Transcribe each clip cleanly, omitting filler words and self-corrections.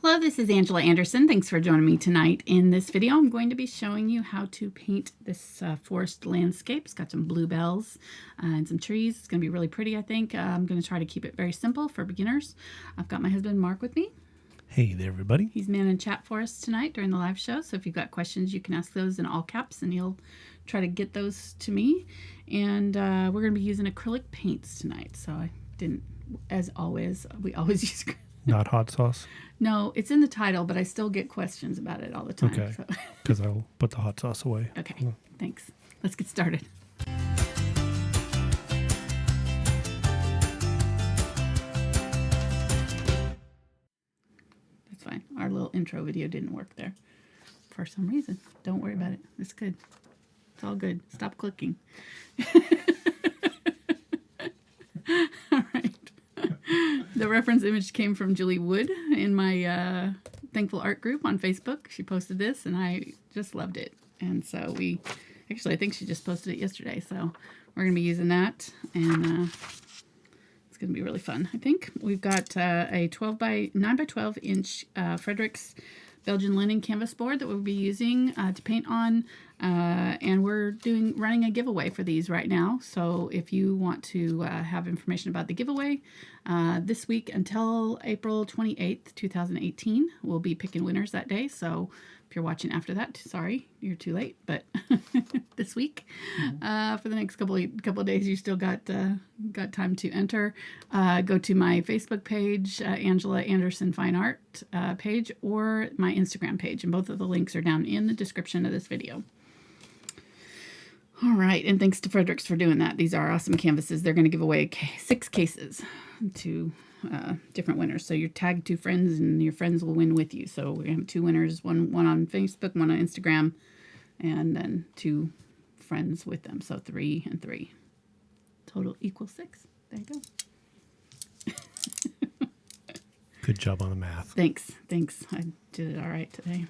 Hello, this is Angela Anderson. Thanks for joining me tonight. In this video, I'm going to be showing you how to paint this forest landscape. It's got some bluebells and some trees. It's going to be really pretty, I think. I'm going to try to keep it very simple for beginners. I've got my husband, Mark, with me. Hey there, everybody. He's manning chat for us tonight during the live show. So if you've got questions, you can ask those in all caps, and he'll try to get those to me. And we're going to be using acrylic paints tonight. So I didn't, as always, we always use Not hot sauce? No, it's in the title, but I still get questions about it all the time. Okay, because I'll put the hot sauce away. Okay, thanks. Let's get started. That's fine. Our little intro video didn't work there for some reason. Don't worry about it. It's good. It's all good. Stop clicking. All right. The reference image came from Julie Wood in my Thankful Art group on Facebook. She posted this, and I just loved it. And so I think she just posted it yesterday. So we're going to be using that, and it's going to be really fun, I think. We've got a 9 by 12 inch Fredrix Belgian linen canvas board that we'll be using to paint on, and we're running a giveaway for these right now. So if you want to have information about the giveaway, this week until April 28th, 2018, we'll be picking winners that day. So if you're watching after that, sorry, you're too late, but this week, for the next couple of days, you still got time to enter. Go to my Facebook page, Angela Anderson Fine Art page, or my Instagram page, and both of the links are down in the description of this video. All right, and thanks to Fredrix for doing that. These are awesome canvases. They're going to give away 6 cases to different winners. So you're tagged 2 friends, and your friends will win with you. So we have 2 winners, one on Facebook, one on Instagram, and then 2 friends with them. So 3 and 3. Total equals 6. There you go. Good job on the math. Thanks. I did it all right today.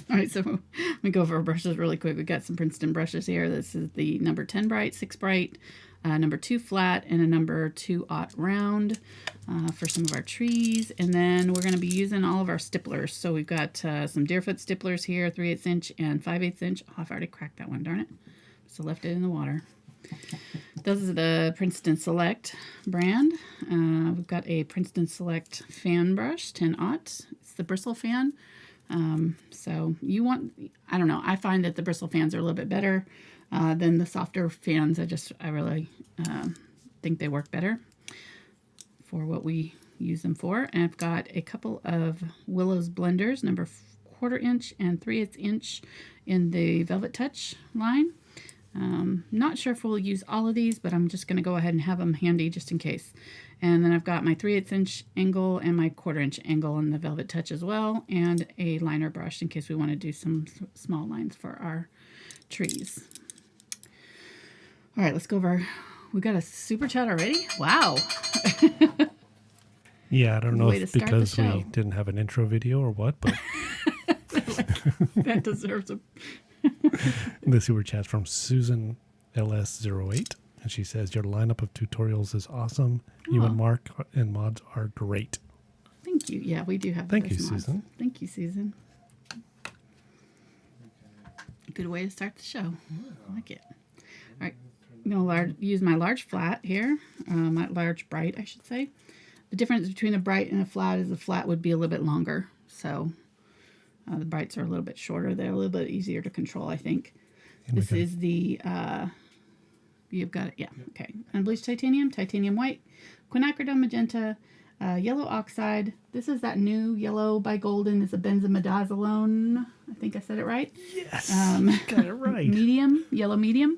All right, so let me go over our brushes really quick. We've got some Princeton brushes here. This is the number 10 bright, 6 bright, number 2 flat, and a number 2 aught round for some of our trees. And then we're going to be using all of our stipplers. So we've got some Deerfoot stipplers here, 3/8 inch and 5/8 inch. Oh, I've already cracked that one, darn it. So left it in the water. Those are the Princeton Select brand. We've got a Princeton Select fan brush, 10 aught. It's the Bristle fan. So you want, I don't know, I find that the Bristle fans are a little bit better than the softer fans. I really think they work better for what we use them for. And I've got a couple of Willow's blenders, number 1/4 inch and 3/8 inch in the VelvetTouch line. Not sure if we'll use all of these, but I'm just going to go ahead and have them handy just in case. And then I've got my 3/8 inch angle and my 1/4 inch angle in the VelvetTouch as well, and a liner brush in case we want to do some small lines for our trees. All right, let's go over. We got a super chat already? Wow. Yeah, I don't know if because we didn't have an intro video or what, but that deserves a... The super chat's from Susan LS08, and she says, your lineup of tutorials is awesome. Oh. You and Mark and mods are great. Thank you. Yeah, we do have Thank you, mods. Susan. Thank you, Susan. Good way to start the show. I like it. All right, I'm going to use my large flat here, my large bright, I should say. The difference between a bright and a flat is the flat would be a little bit longer, so the brights are a little bit shorter. They're a little bit easier to control, I think. This is the, you've got it, yeah, okay. Unbleached Titanium, Titanium White, Quinacridone Magenta, Yellow Oxide. This is that new Yellow by Golden. It's a benzimidazolone. I think I said it right. Yes, got it right. Medium, yellow medium.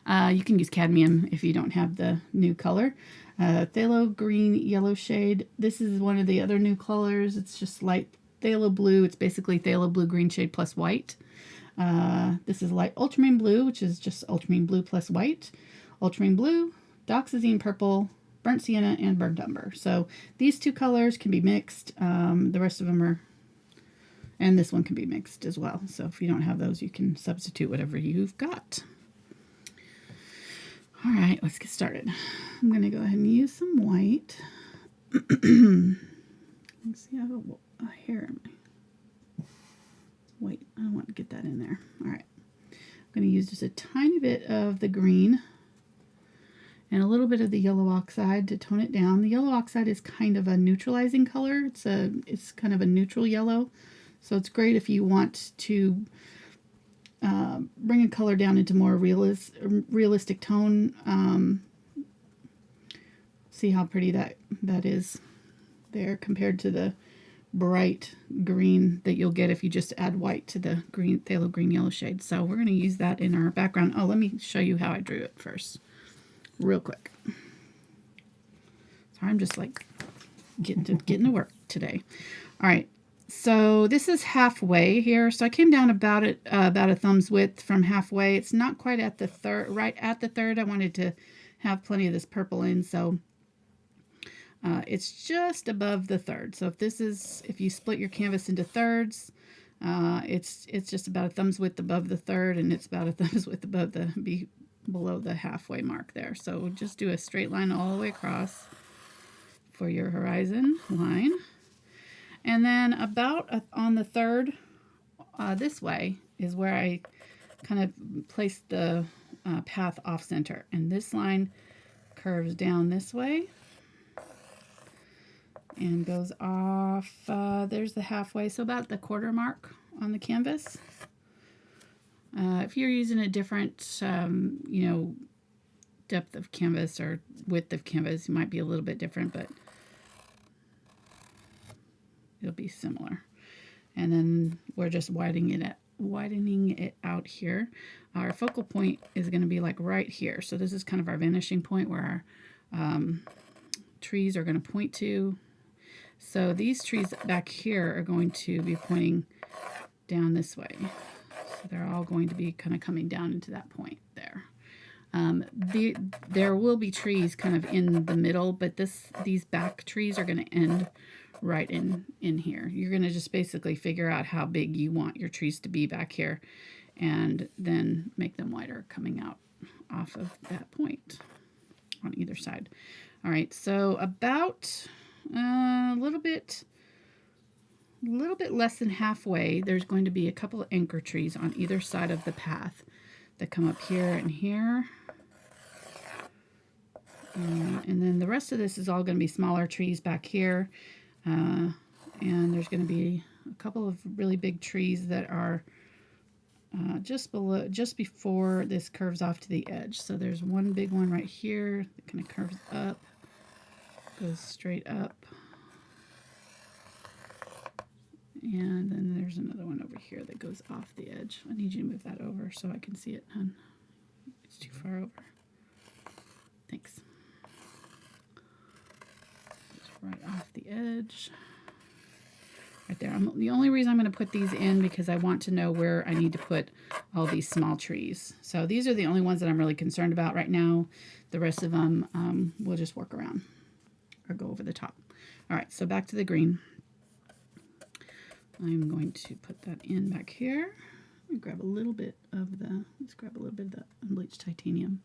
You can use cadmium if you don't have the new color. Phthalo green yellow shade. This is one of the other new colors. It's just light Phthalo blue. It's basically Phthalo blue green shade plus white. This is light Ultramarine Blue, which is just Ultramarine Blue plus white. Ultramarine Blue, Dioxazine Purple, Burnt Sienna, and Burnt Umber. So these 2 colors can be mixed. The rest of them are, and this one can be mixed as well. So if you don't have those, you can substitute whatever you've got. All right, let's get started. I'm going to go ahead and use some white. Let's see, here am I? Wait, I don't want to get that in there. All right. I'm going to use just a tiny bit of the green and a little bit of the yellow oxide to tone it down. The yellow oxide is kind of a neutralizing color. It's kind of a neutral yellow. So it's great if you want to bring a color down into more realistic tone. See how pretty that is there compared to the bright green that you'll get if you just add white to the green phthalo green yellow shade. So we're going to use that in our background. Oh, let me show you how I drew it first, real quick. Sorry, I'm just like getting to work today. All right, so this is halfway here. So I came down about a thumb's width from halfway. It's not quite at the third, right at the third. I wanted to have plenty of this purple in, so it's just above the third. So if you split your canvas into thirds, it's just about a thumb's width above the third, and it's about a thumb's width above below the halfway mark there. So just do a straight line all the way across for your horizon line. And then about on the third, this way is where I kind of place the path off center. And this line curves down this way and goes off, there's the halfway, so about the quarter mark on the canvas. If you're using a different, depth of canvas or width of canvas, it might be a little bit different, but it'll be similar. And then we're just widening it out here. Our focal point is going to be like right here. So this is kind of our vanishing point where our trees are going to point to. So these trees back here are going to be pointing down this way. So they're all going to be kind of coming down into that point there. There will be trees kind of in the middle, but these back trees are going to end right in here. You're going to just basically figure out how big you want your trees to be back here and then make them wider coming out off of that point on either side. All right, so about a little bit less than halfway, there's going to be a couple of anchor trees on either side of the path that come up here and here. And then the rest of this is all going to be smaller trees back here. And there's going to be a couple of really big trees that are just before this curves off to the edge. So there's one big one right here that kind of curves up, goes straight up. And then there's another one over here that goes off the edge. I need you to move that over so I can see it, hon. It's too far over. Thanks. Just right off the edge. Right there. The only reason I'm going to put these in because I want to know where I need to put all these small trees. So these are the only ones that I'm really concerned about right now. The rest of them we'll just work around or go over the top. All right, so back to the green. I'm going to put that in back here. Grab a little bit of the, let's grab a little bit of the Unbleached Titanium.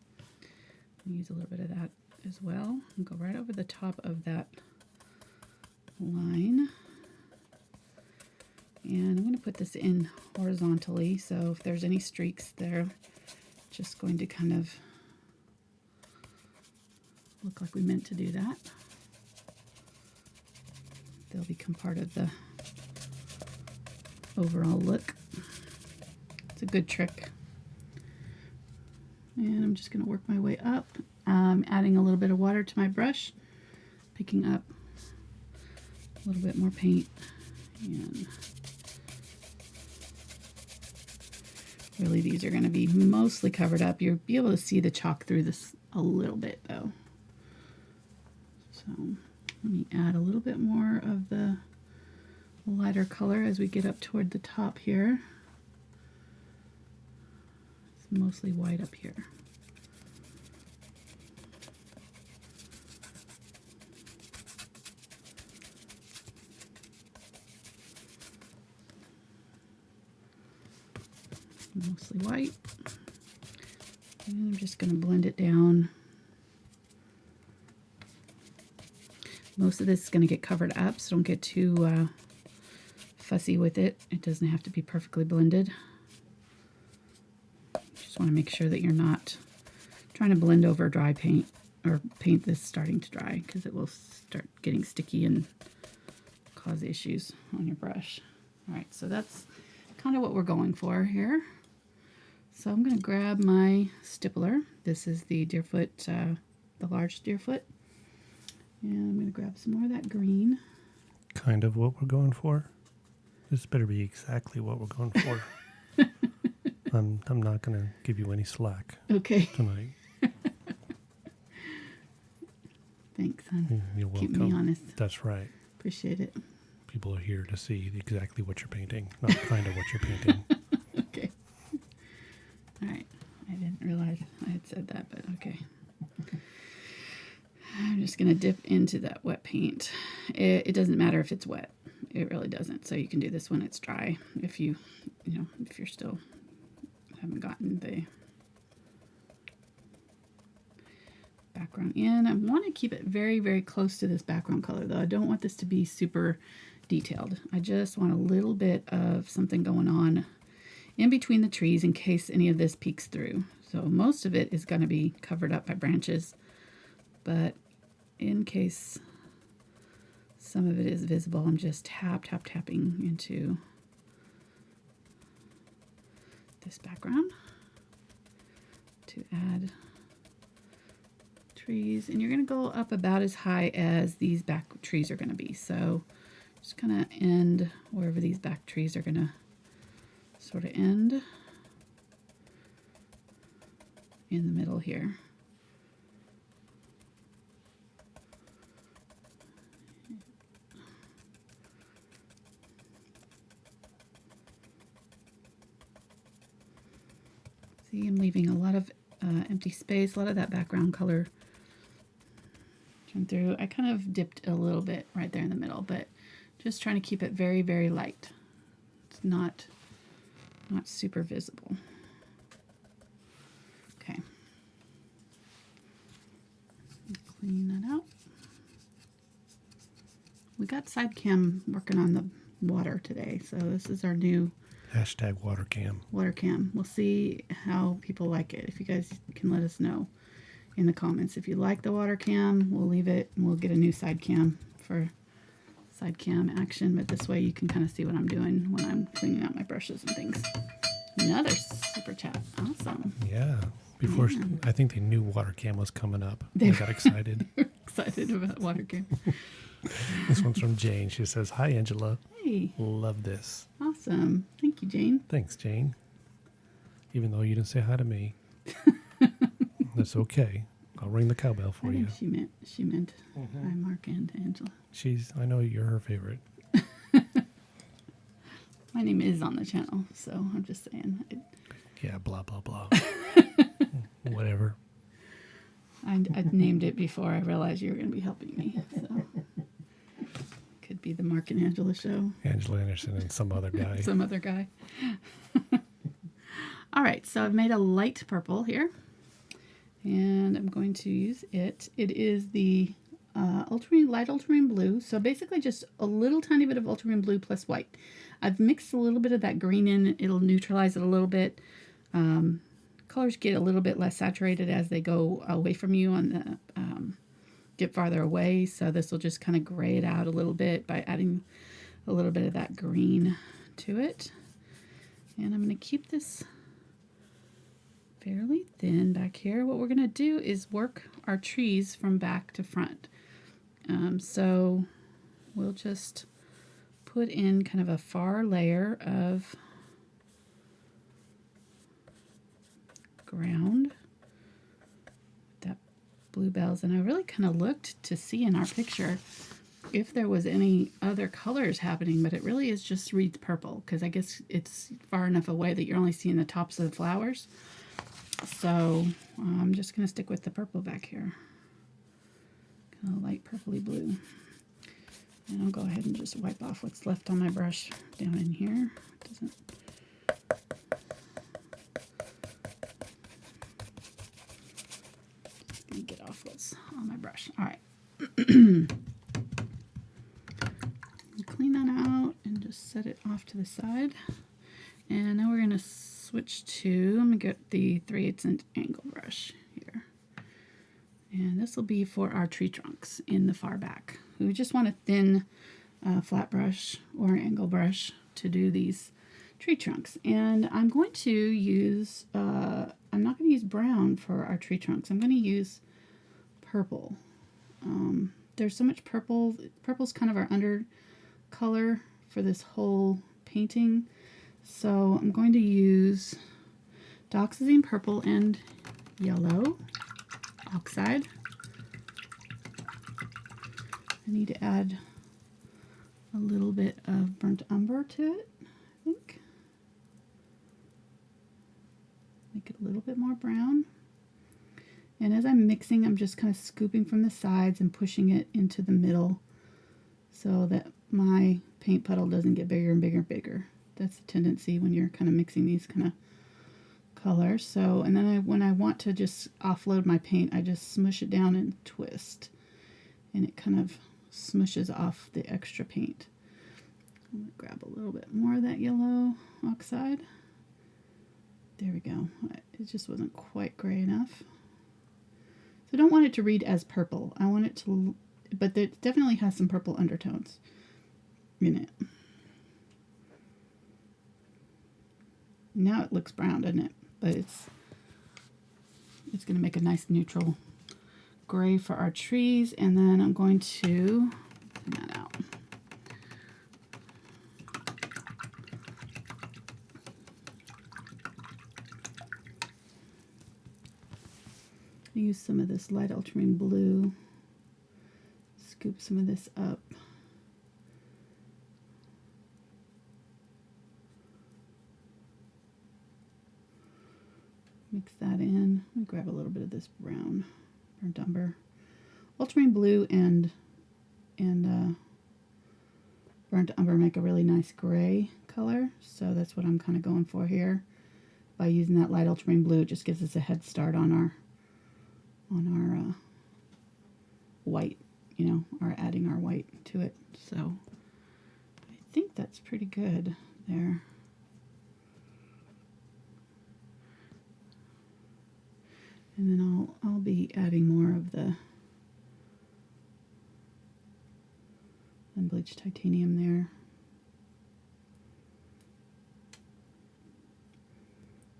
Use a little bit of that as well. And go right over the top of that line. And I'm going to put this in horizontally, so if there's any streaks there, just going to kind of look like we meant to do that. They'll become part of the overall look. It's a good trick. And I'm just going to work my way up, adding a little bit of water to my brush, picking up a little bit more paint, and really these are going to be mostly covered up. You'll be able to see the chalk through this a little bit though. So let me add a little bit more of the lighter color as we get up toward the top here. It's mostly white up here. Mostly white. And I'm just going to blend it down. Most of this is going to get covered up, so don't get too fussy with it. It doesn't have to be perfectly blended. Just want to make sure that you're not trying to blend over dry paint or paint that's starting to dry, because it will start getting sticky and cause issues on your brush. All right, so that's kind of what we're going for here. So I'm going to grab my Stippler. This is the Deerfoot, the large Deerfoot. And I'm going to grab some more of that green. Kind of what we're going for. This better be exactly what we're going for. I'm not going to give you any slack Okay. tonight. Thanks, hon. You're welcome. Keep me honest. That's right. Appreciate it. People are here to see exactly what you're painting, not kind of what you're painting. Okay. All right. I didn't realize I had said that, but okay. I'm just going to dip into that wet paint. It doesn't matter if it's wet. It really doesn't. So you can do this when it's dry. If if you're still haven't gotten the background in. I want to keep it very, very close to this background color, though. I don't want this to be super detailed. I just want a little bit of something going on in between the trees in case any of this peeks through. So most of it is going to be covered up by branches, but in case some of it is visible, I'm just tapping into this background to add trees. And you're going to go up about as high as these back trees are going to be. So just kind of end wherever these back trees are going to sort of end in the middle here. See, I'm leaving a lot of empty space, a lot of that background color through. I kind of dipped a little bit right there in the middle, but just trying to keep it very, very light. It's not super visible. Okay. Clean that out. We got Sidecam working on the water today, so this is our new #watercam. Watercam. We'll see how people like it. If you guys can let us know in the comments. If you like the Watercam, we'll leave it and we'll get a new Sidecam for Sidecam action. But this way you can kind of see what I'm doing when I'm cleaning out my brushes and things. Another super chat. Awesome. Yeah. Before I think they knew Watercam was coming up. They got excited. Excited about Watercam. This one's from Jane. She says, "Hi, Angela. Hey. Love this." Awesome. Thank you, Jane. Thanks, Jane. Even though you didn't say hi to me. That's okay. I'll ring the cowbell for you. She meant hi, Mark and Angela. I know you're her favorite. My name is on the channel, so I'm just saying. Yeah, blah, blah, blah. Whatever. I named it before I realized you were going to be helping me. So. Could be the Mark and Angela show. Angela Anderson and some other guy. Some other guy. All right, so I've made a light purple here. And I'm going to use it. It is the light ultramarine blue. So basically just a little tiny bit of ultramarine blue plus white. I've mixed a little bit of that green in. It'll neutralize it a little bit. Colors get a little bit less saturated as they go away from you on the get farther away. So this will just kind of gray it out a little bit by adding a little bit of that green to it. And I'm going to keep this fairly thin back here. What we're going to do is work our trees from back to front. So we'll just put in kind of a far layer of ground. That Bluebells, and I really kind of looked to see in our picture if there was any other colors happening, but it really is just Reed's purple, because I guess it's far enough away that you're only seeing the tops of the flowers. So I'm just going to stick with the purple back here. Kind of light purpley blue. And I'll go ahead and just wipe off what's left on my brush down in here. It doesn't... Just going to get off what's on my brush. All right. Clean that out and just just set it off to the side. And now we're going to switch to, I'm going to get the 3/8 inch angle brush here. And this will be for our tree trunks in the far back. We just want a thin flat brush or an angle brush to do these tree trunks. And I'm going to use, I'm not going to use brown for our tree trunks. I'm going to use purple. There's so much purple. Purple's kind of our under color for this whole painting. So I'm going to use Dioxazine Purple and Yellow Oxide. I need to add a little bit of burnt umber to it, I think. Make it a little bit more brown. And as I'm mixing, I'm just kind of scooping from the sides and pushing it into the middle so that my paint puddle doesn't get bigger and bigger and bigger. That's the tendency when you're kind of mixing these kind of colors. So, and then when I want to just offload my paint, I just smush it down and twist. And it kind of smushes off the extra paint. I'm going to grab a little bit more of that yellow oxide. There we go. It just wasn't quite gray enough. So I don't want it to read as purple. I want it to, but it definitely has some purple undertones in it. Now it looks brown, doesn't it? But it's going to make a nice neutral gray for our trees. And then I'm going to thin that out. Use some of this light ultramarine blue. Scoop some of this up. Mix that in. Let me grab a little bit of this brown, burnt umber. Ultramarine blue and burnt umber make a really nice gray color, so that's what I'm kind of going for here. By using that light ultramarine blue, it just gives us a head start on our white, you know, or adding our white to it. So I think that's pretty good there. And then I'll be adding more of the Unbleached Titanium there.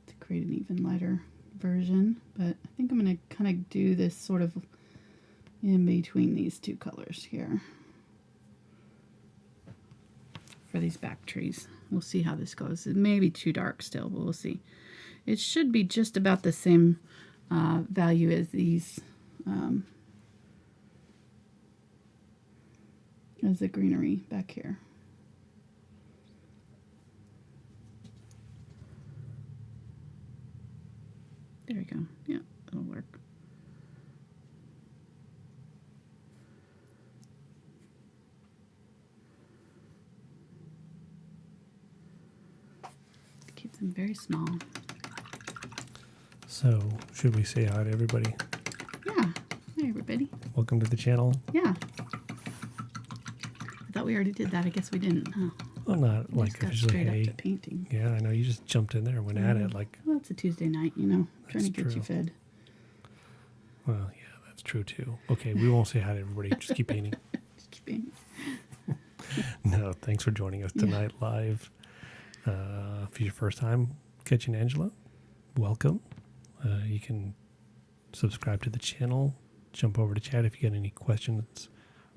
To create an even lighter version, but I think I'm going to kind of do this sort of in between these two colors here for these back trees. We'll see how this goes. It may be too dark still, but we'll see. It should be just about the same value as these, as the greenery back here. There we go. Yeah, that'll work. Keep them very small. So, should we say hi to everybody? Yeah. Hi, everybody. Welcome to the channel. Yeah. I thought we already did that. I guess we didn't, huh? Well, not We like just got officially. straight Hey, up to painting. yeah, I know you just jumped in there and went at it like. Well, it's a Tuesday night, you know, trying to That's get you true. fed. Well, yeah, that's true too. Okay, we won't say hi to everybody. Just keep painting. Just keep painting. No, thanks for joining us tonight live. If it's your first time catching Angela, welcome. You can subscribe to the channel, jump over to chat if you get any questions,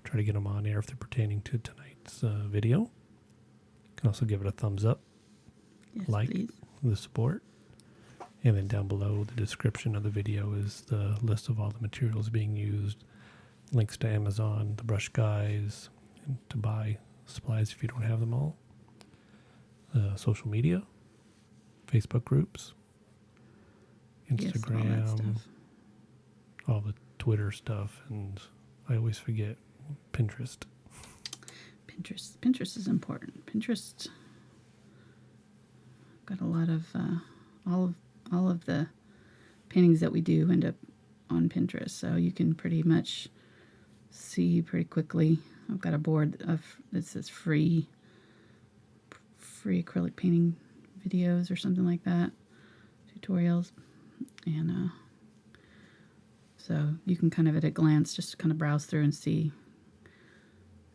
try to get them on air if they're pertaining to tonight's video. You can also give it a thumbs up, Yes, like please. the support, and then down below the description of the video is the list of all the materials being used, links to Amazon, the brush guides, and to buy supplies if you don't have them all, social media, Facebook groups, Instagram, Yes, all that stuff. all the Twitter stuff, and I always forget Pinterest. Pinterest is important. Pinterest got a lot of all of the paintings that we do end up on Pinterest, so you can pretty much see pretty quickly. I've got a board of that says free free acrylic painting videos or something like that, tutorials, and so you can kind of at a glance just kind of browse through and see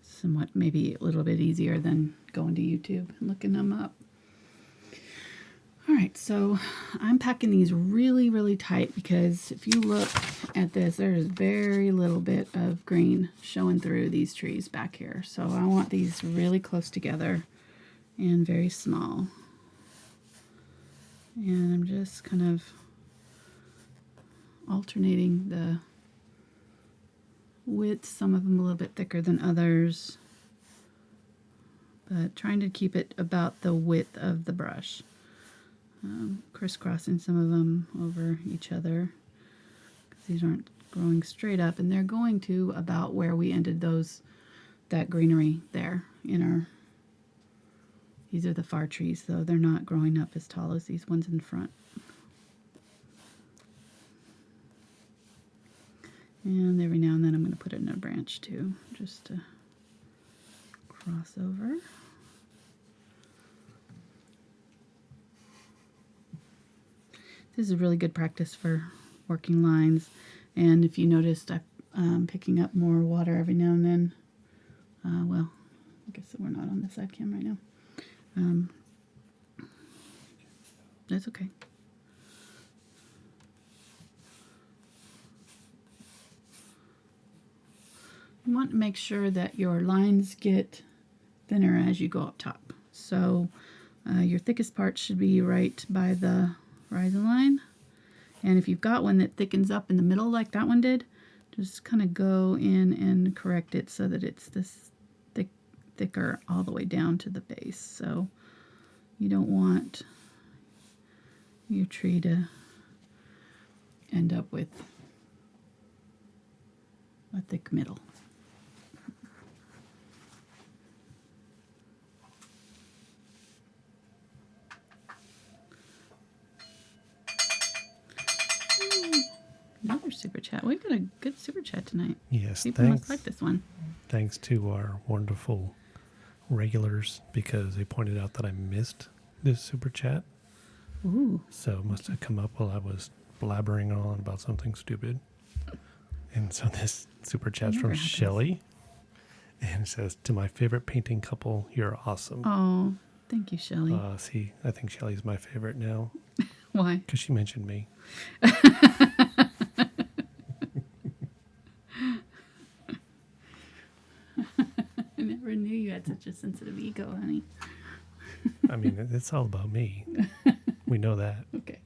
somewhat, maybe a little bit easier than going to YouTube and looking them up. All right, so I'm packing these really, really tight because if you look at this, there's very little bit of green showing through these trees back here. So I want these really close together and very small. And I'm just kind of alternating the width, some of them a little bit thicker than others, but trying to keep it about the width of the brush. Crisscrossing some of them over each other because these aren't growing straight up, and they're going to about where we ended that greenery there in our, these are the far trees, though they're not growing up as tall as these ones in front. And every now and then I'm going to put it in a branch too, just to cross over. This is really good practice for working lines, and if you noticed, I'm picking up more water every now and then. Well, I guess we're not on the side cam right now. That's okay. You want to make sure that your lines get thinner as you go up top. So your thickest part should be right by the horizon line, and if you've got one that thickens up in the middle like that one did, just kind of go in and correct it so that it's this thicker all the way down to the base. So you don't want your tree to end up with a thick middle. Another super chat. We've got a good super chat tonight. Yes, People thanks. must like this one. Thanks to our wonderful regulars, because they pointed out that I missed this super chat. Ooh. So it must have come up while I was blabbering on about something stupid. And so this super chat's from Shelly. And it says, "To my favorite painting couple, you're awesome." Oh, thank you, Shelly. See, I think Shelly's my favorite now. Why? Because she mentioned me. I never knew you had such a sensitive ego, honey. I mean, it's all about me. We know that. Okay.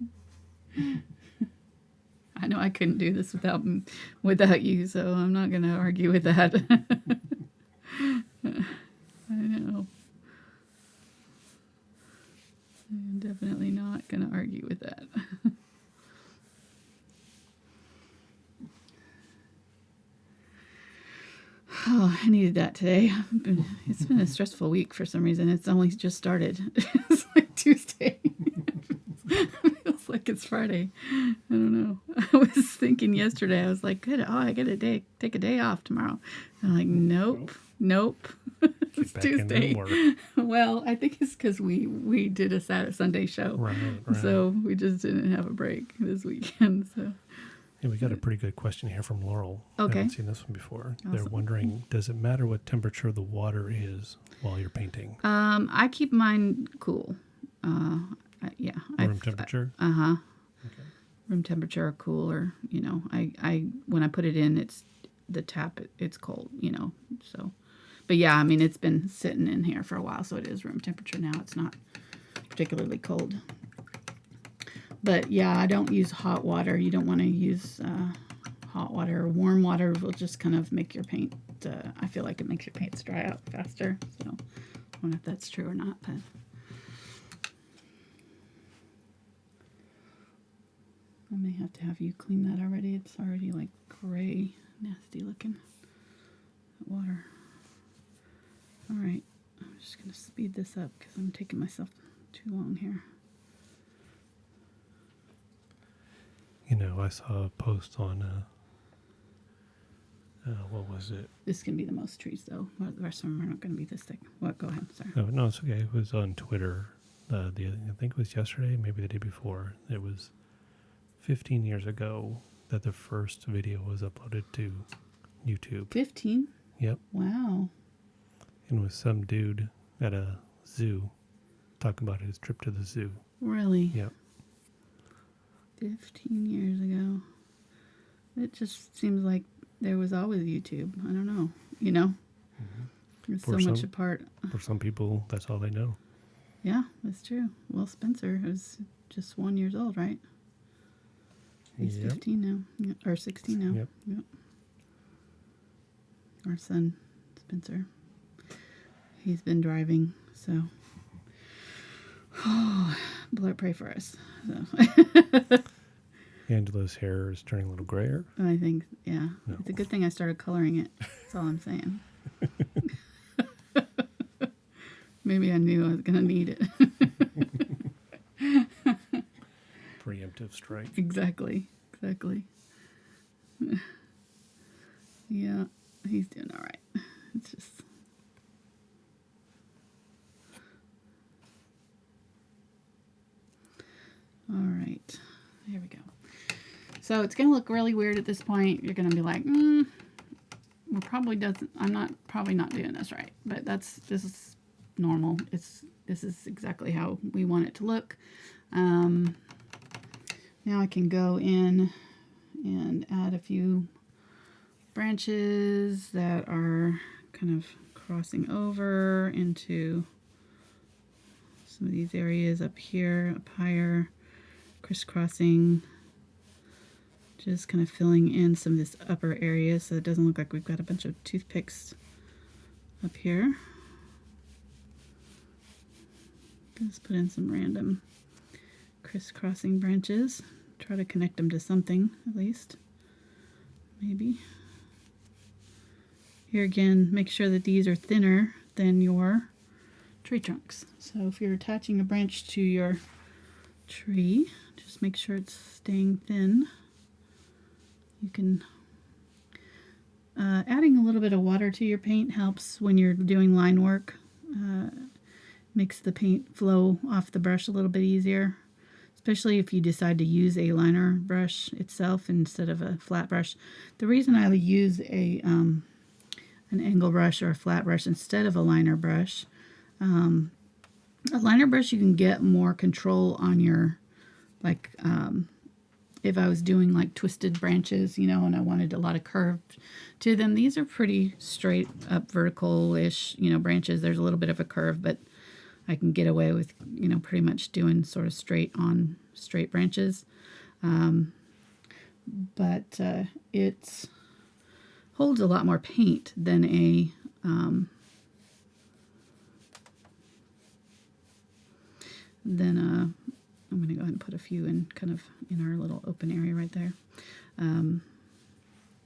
I know I couldn't do this without you, so I'm not going to argue with that. I know. I'm definitely not going to argue with that. Oh, I needed that today. It's been a stressful week for some reason. It's only just started. It's like Tuesday. It feels like it's Friday. I don't know. I was thinking yesterday, I was like, good, I get take a day off tomorrow. And I'm like, nope. It's Tuesday. Well, I think it's because we did a Sunday show. Right. So we just didn't have a break this weekend. So. Yeah, we got a pretty good question here from Laurel. Okay. I haven't seen this one before. Awesome. They're wondering, does it matter what temperature the water is while you're painting? I keep mine cool. Yeah. Room temperature? Uh-huh. Okay. Room temperature or cool, or, I when I put it in, it's the tap, it's cold, so. But yeah, I mean, it's been sitting in here for a while, so it is room temperature now. It's not particularly cold. But yeah, I don't use hot water. You don't want to use hot water. Or warm water will just kind of make your paint, I feel like it makes your paints dry out faster. So I don't know if that's true or not, but. I may have to have you clean that already. It's already like gray, nasty looking water. All right, I'm just going to speed this up because I'm taking myself too long here. I saw a post on What was it? This can be the most trees, though. Well, the rest of them are not going to be this thick. What? Go ahead. Sorry. Oh, no, it's okay. It was on Twitter. I think it was yesterday, maybe the day before. It was 15 years ago that the first video was uploaded to YouTube. 15? Yep. Wow. And it was some dude at a zoo talking about his trip to the zoo. Really? Yep. 15 years ago. It just seems like there was always YouTube. I don't know. You know? Mm-hmm. It's so much apart. For some people, that's all they know. Yeah, that's true. Well, Spencer is just 1 year old, right? He's 15 now. Or 16 now. Yep. Our son, Spencer. He's been driving, so. Oh, Lord, pray for us. So. Angela's hair is turning a little grayer. I think, yeah. No. It's a good thing I started coloring it. That's all I'm saying. Maybe I knew I was going to need it. Preemptive strike. Exactly. Yeah, he's doing all right. It's just... All right. There we go. So it's going to look really weird at this point. You're going to be like, well, probably not doing this right. But this is normal. This is exactly how we want it to look. Now I can go in and add a few branches that are kind of crossing over into some of these areas up here, up higher, crisscrossing, just kind of filling in some of this upper area so it doesn't look like we've got a bunch of toothpicks up here. Just put in some random crisscrossing branches. Try to connect them to something, at least. Maybe. Here again, make sure that these are thinner than your tree trunks. So if you're attaching a branch to your tree, just make sure it's staying thin. You can... adding a little bit of water to your paint helps when you're doing line work. Makes the paint flow off the brush a little bit easier. Especially if you decide to use a liner brush itself instead of a flat brush. The reason I use an angle brush or a flat brush instead of a liner brush, a liner brush you can get more control on your, like, if I was doing like twisted branches, you know, and I wanted a lot of curve to them. These are pretty straight up vertical-ish, you know, branches. There's a little bit of a curve, but I can get away with, you know, pretty much doing sort of straight branches. But it holds a lot more paint than a I'm going to go ahead and put a few in kind of in our little open area right there. Than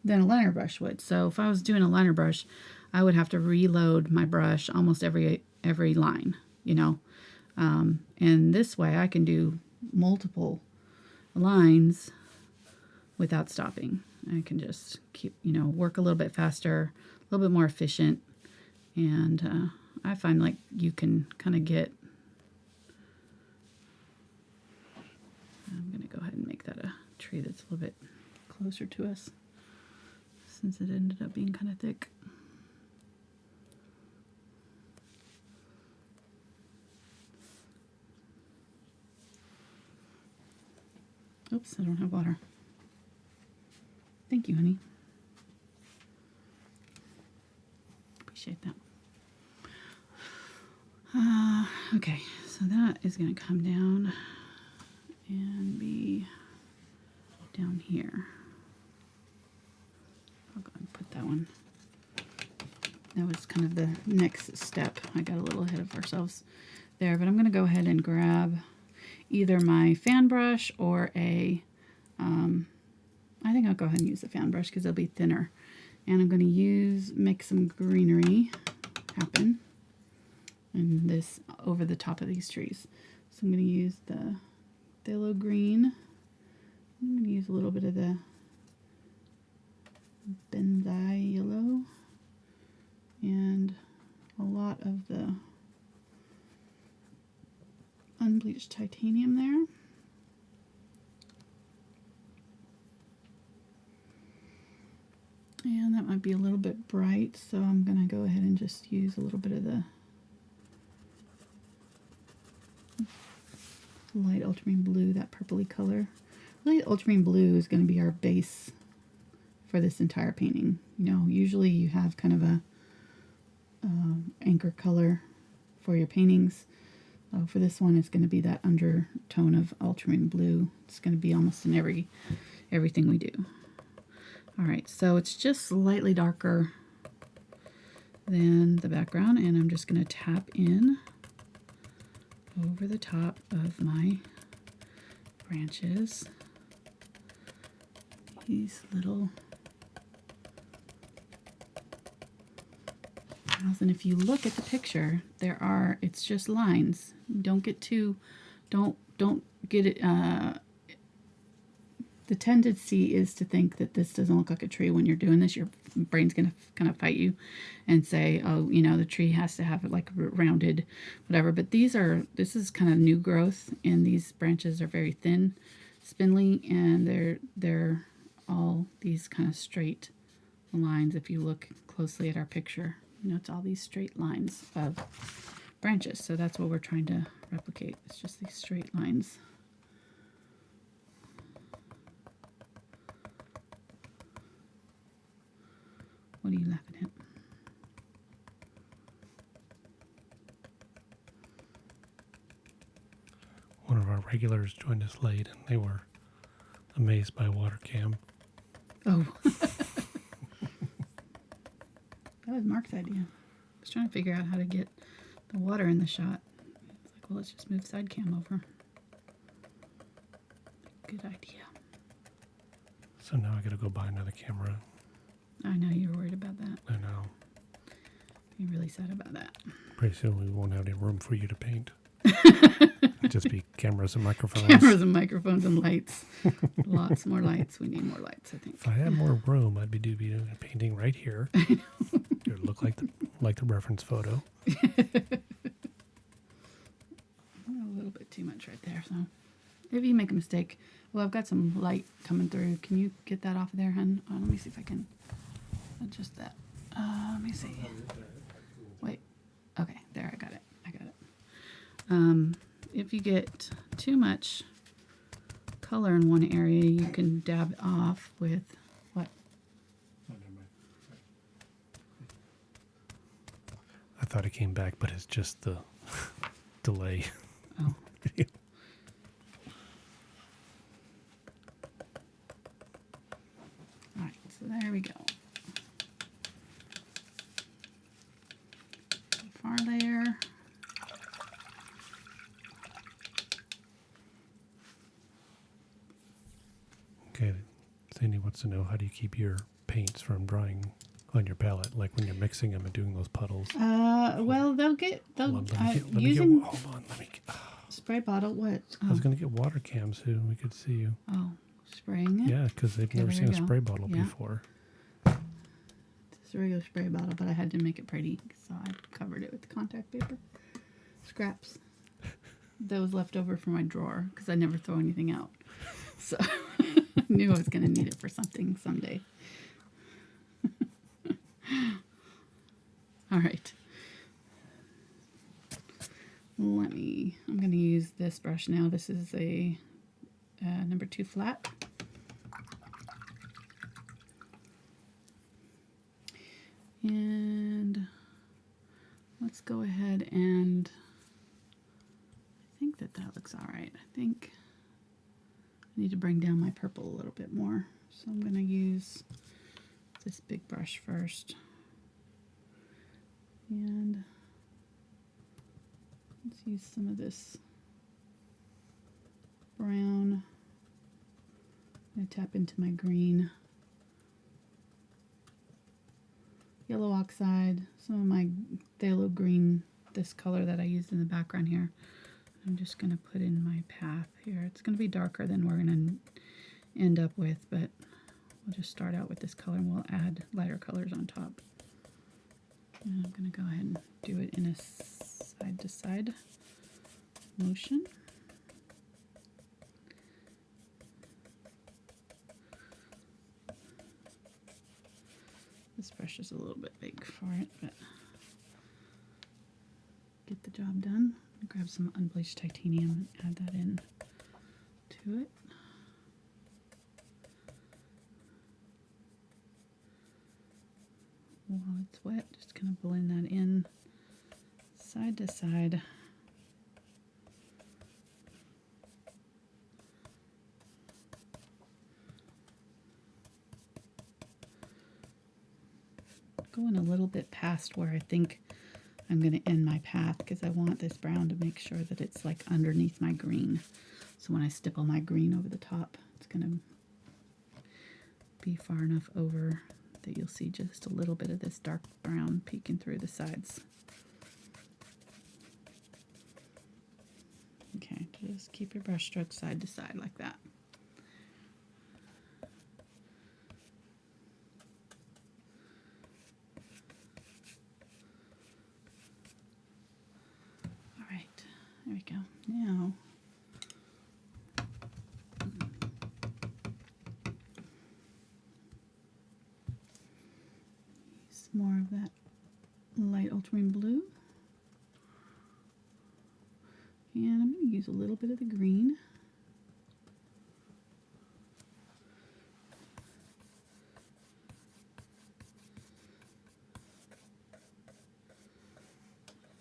a liner brush would. So if I was doing a liner brush, I would have to reload my brush almost every line. You know, and this way I can do multiple lines without stopping. I can just keep, you know, work a little bit faster, a little bit more efficient, and I find like you can kind of get... I'm going to go ahead and make that a tree that's a little bit closer to us since it ended up being kind of thick. Oops, I don't have water. Thank you, honey. Appreciate that. Okay, so that is going to come down and be down here. I'll go and put that one. That was kind of the next step. I got a little ahead of ourselves there, but I'm going to go ahead and grab either my fan brush or a, I think I'll go ahead and use the fan brush because it'll be thinner. And I'm going to make some greenery happen and this over the top of these trees. So I'm going to use the phthalo green. I'm going to use a little bit of the benzoyl yellow, and a lot of the unbleached titanium there. And that might be a little bit bright, so I'm going to go ahead and just use a little bit of the light ultramarine blue, that purpley color. Light ultramarine blue is going to be our base for this entire painting. You know, usually you have kind of a anchor color for your paintings. For this one, it's going to be that undertone of ultramarine blue. It's going to be almost in everything we do. All right, so it's just slightly darker than the background, and I'm just going to tap in over the top of my branches. These little and if you look at the picture, it's just lines. Don't get it. The tendency is to think that this doesn't look like a tree when you're doing this. Your brain's going to kind of fight you and say, oh, you know, the tree has to have it like rounded, whatever. But this is kind of new growth, and these branches are very thin, spindly, and they're all these kind of straight lines. If you look closely at our picture, you know, it's all these straight lines of branches. So that's what we're trying to replicate. It's just these straight lines. What are you laughing at? One of our regulars joined us late, and they were amazed by water cam. Oh. That was Mark's idea. I was trying to figure out how to get the water in the shot. It's like, well, let's just move side cam over. Good idea. So now I gotta go buy another camera. I know you were worried about that. I know. You're really sad about that. Pretty soon we won't have any room for you to paint. Just be cameras and microphones. Cameras and microphones and lights. Lots more lights. We need more lights, I think. If I had more room, I'd be doing a painting right here. It would look like the reference photo. A little bit too much right there. So if you make a mistake, well, I've got some light coming through. Can you get that off of there, hun? Let me see if I can adjust that. Let me see. Wait. Okay, there, I got it. If you get too much color in one area, you can dab it off with what? I thought it came back, but it's just the delay. Oh. All right, so there we go. Far layer. Okay, Sandy wants to know, how do you keep your paints from drying on your palette, like when you're mixing them and doing those puddles? Well, they'll using spray bottle. What? Oh. I was going to get water cams so we could see you. Oh, spraying it? Yeah, because they've never seen a spray bottle before. It's a regular spray bottle, but I had to make it pretty, so I covered it with contact paper. Scraps. That was left over from my drawer, because I never throw anything out. So I knew I was going to need it for something someday. All right. I'm going to use this brush now. This is a number 2 flat. And let's go ahead and I think that looks all right. I think I need to bring down my purple a little bit more. So I'm going to use this big brush first. And let's use some of this brown. I'm going to tap into my green. Yellow oxide, some of my phthalo green, this color that I used in the background here. I'm just going to put in my path here. It's going to be darker than we're going to end up with, but we'll just start out with this color and we'll add lighter colors on top. And I'm going to go ahead and do it in a side-to-side motion. This brush is a little bit big for it, but get the job done. Grab some Unbleached Titanium and add that in to it. While it's wet, just kind of blend that in side to side. Going a little bit past where I think I'm going to end my path because I want this brown to make sure that it's like underneath my green. So when I stipple my green over the top, it's going to be far enough over that you'll see just a little bit of this dark brown peeking through the sides. Okay, just keep your brush strokes side to side like that. All right, there we go. Now, use more of that light ultramarine blue. And I'm going to use a little bit of the green.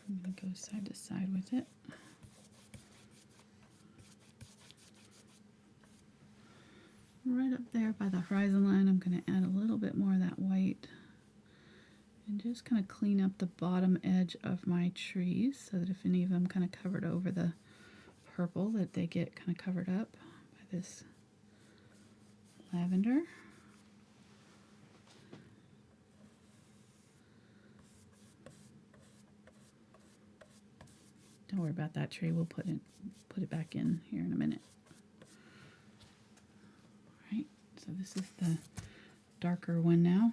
I'm going to go side to side with it. Right up there by the horizon line, I'm going to add a little bit more of that white and just kind of clean up the bottom edge of my trees so that if any of them kind of covered over the purple, that they get kind of covered up by this lavender. Don't worry about that tree. We'll put it back in here in a minute. All right, so this is the darker one now.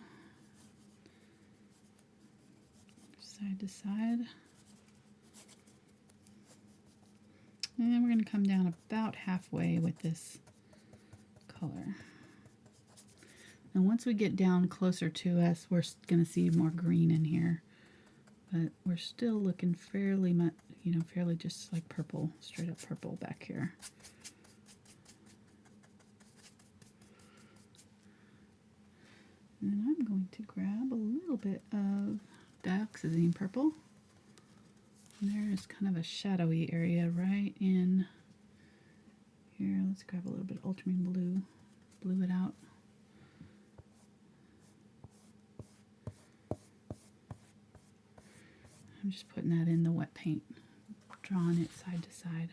Side to side. And then we're going to come down about halfway with this color. And once we get down closer to us, we're going to see more green in here. But we're still looking fairly much, fairly just like purple, straight up purple back here. And then I'm going to grab a little bit of Dioxazine Purple. And there is kind of a shadowy area right in here. Let's grab a little bit of Ultramarine Blue, blue it out. I'm just putting that in the wet paint, drawing it side to side.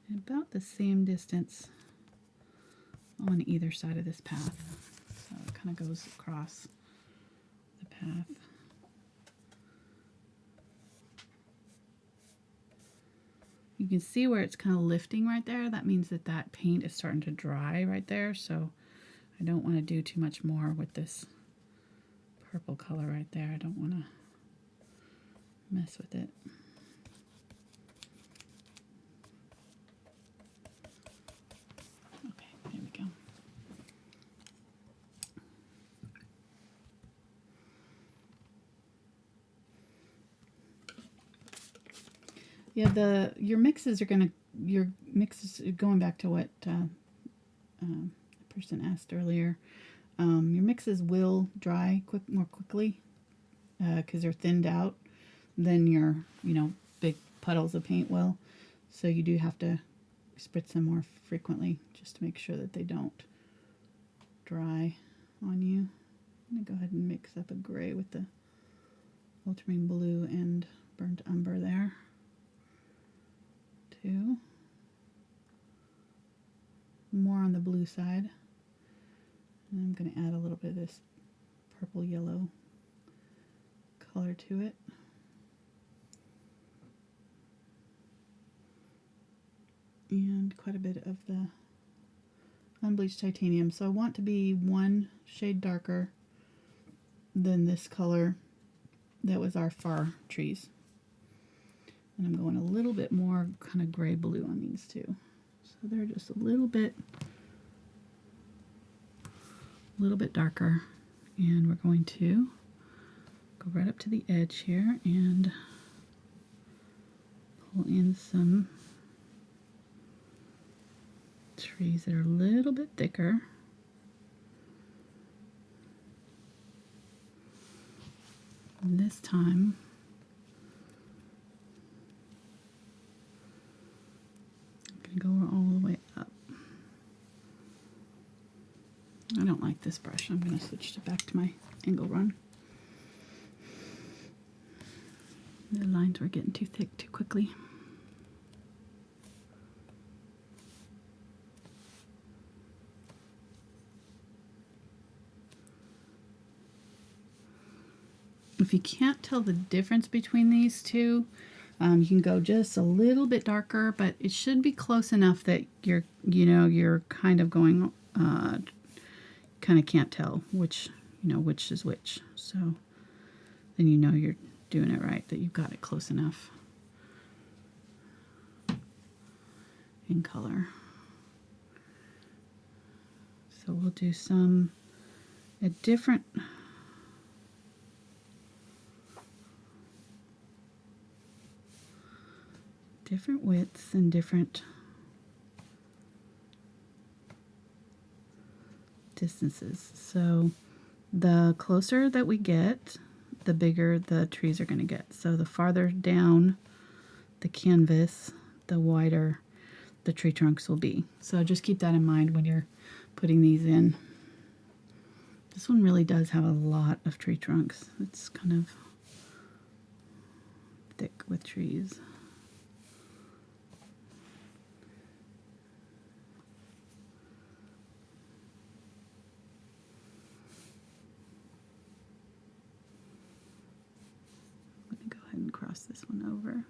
And about the same distance on either side of this path. So it kind of goes across the path. You can see where it's kind of lifting right there. That means that that paint is starting to dry right there. So I don't want to do too much more with this purple color right there. I don't want to mess with it. Okay, there we go. Yeah, your mixes going back to what the person asked earlier. Your mixes will dry more quickly because they're thinned out than your big puddles of paint will. So you do have to spritz them more frequently just to make sure that they don't dry on you. I'm gonna go ahead and mix up a gray with the ultramarine blue and burnt umber there. Two. More on the blue side. And I'm going to add a little bit of this purple yellow color to it. And quite a bit of the Unbleached Titanium. So I want to be one shade darker than this color that was our far trees. And I'm going a little bit more kind of gray blue on these too. So they're just a little bit darker. And we're going to go right up to the edge here and pull in some trees that are a little bit thicker. And this time I'm going to go all the way up. I don't like this brush. I'm going to switch back to my angle run. The lines were getting too thick too quickly. If you can't tell the difference between these two, you can go just a little bit darker, but it should be close enough that you're kind of going, kind of can't tell which is which. So then you're doing it right, that you've got it close enough in color. So we'll do some at different widths and different distances. So the closer that we get, the bigger the trees are going to get. So the farther down the canvas, the wider the tree trunks will be. So just keep that in mind when you're putting these in. This one really does have a lot of tree trunks. It's kind of thick with trees. And cross this one over.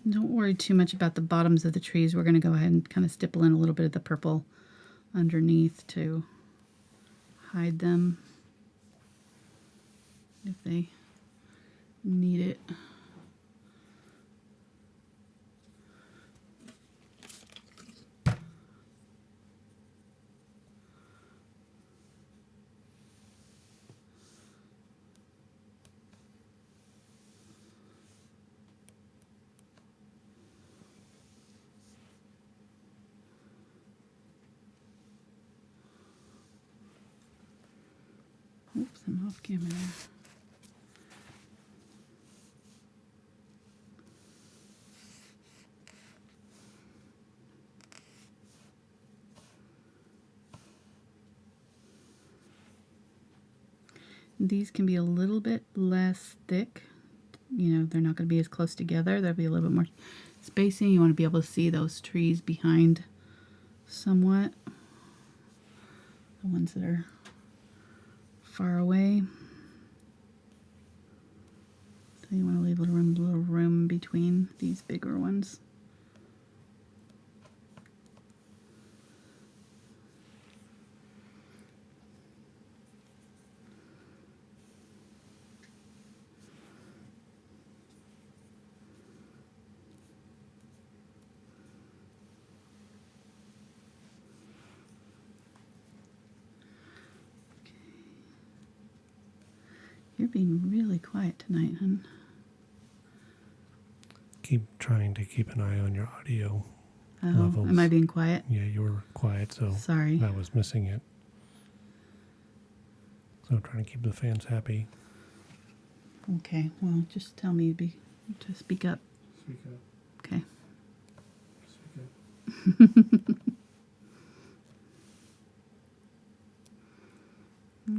Don't worry too much about the bottoms of the trees. We're going to go ahead and kind of stipple in a little bit of the purple underneath to hide them if they need it. Oops, I'm off camera. These can be a little bit less thick. They're not going to be as close together. There'll be a little bit more spacing. You want to be able to see those trees behind somewhat. The ones that are far away. So you want to leave a little room between these bigger ones. You're being really quiet tonight, hon. Keep trying to keep an eye on your audio levels. Am I being quiet? Yeah, you were quiet, so sorry. I was missing it. So I'm trying to keep the fans happy. Okay, well, just tell me to speak up. Speak up. Okay. Speak up.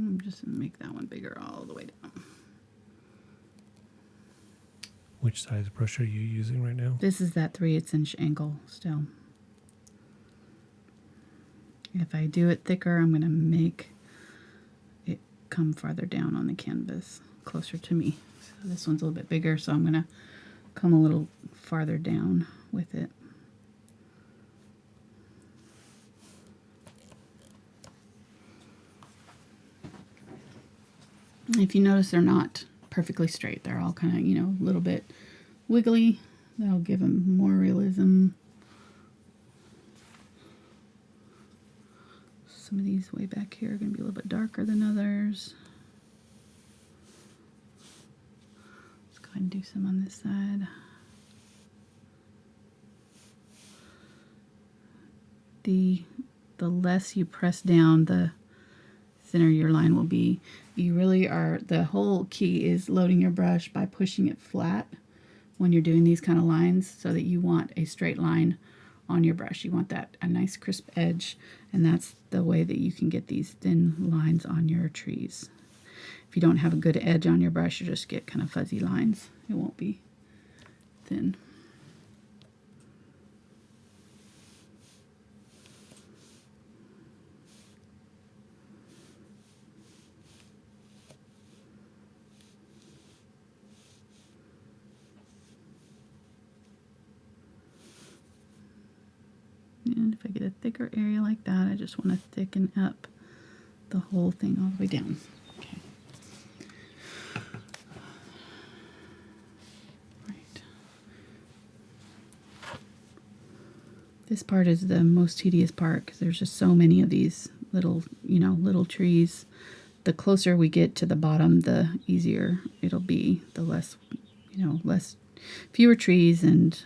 I'm just going to make that one bigger all the way down. Which size brush are you using right now? This is that 3/8 inch angle still. If I do it thicker, I'm going to make it come farther down on the canvas, closer to me. So this one's a little bit bigger, so I'm going to come a little farther down with it. If you notice, they're not perfectly straight. They're all kind of, you know, a little bit wiggly. That'll give them more realism. Some of these way back here are going to be a little bit darker than others. Let's go ahead and do some on this side. The less you press down, the thinner your line will be. You really are, the whole key is loading your brush by pushing it flat when you're doing these kind of lines, so that you want a straight line on your brush. You want that, a nice crisp edge, and that's the way that you can get these thin lines on your trees. If you don't have a good edge on your brush, you just get kind of fuzzy lines. It won't be thin. And if I get a thicker area like that, I just want to thicken up the whole thing all the way down. Okay. Right. This part is the most tedious part because there's just so many of these little, you know, little trees. The closer we get to the bottom, the easier it'll be. The less, you know, fewer trees and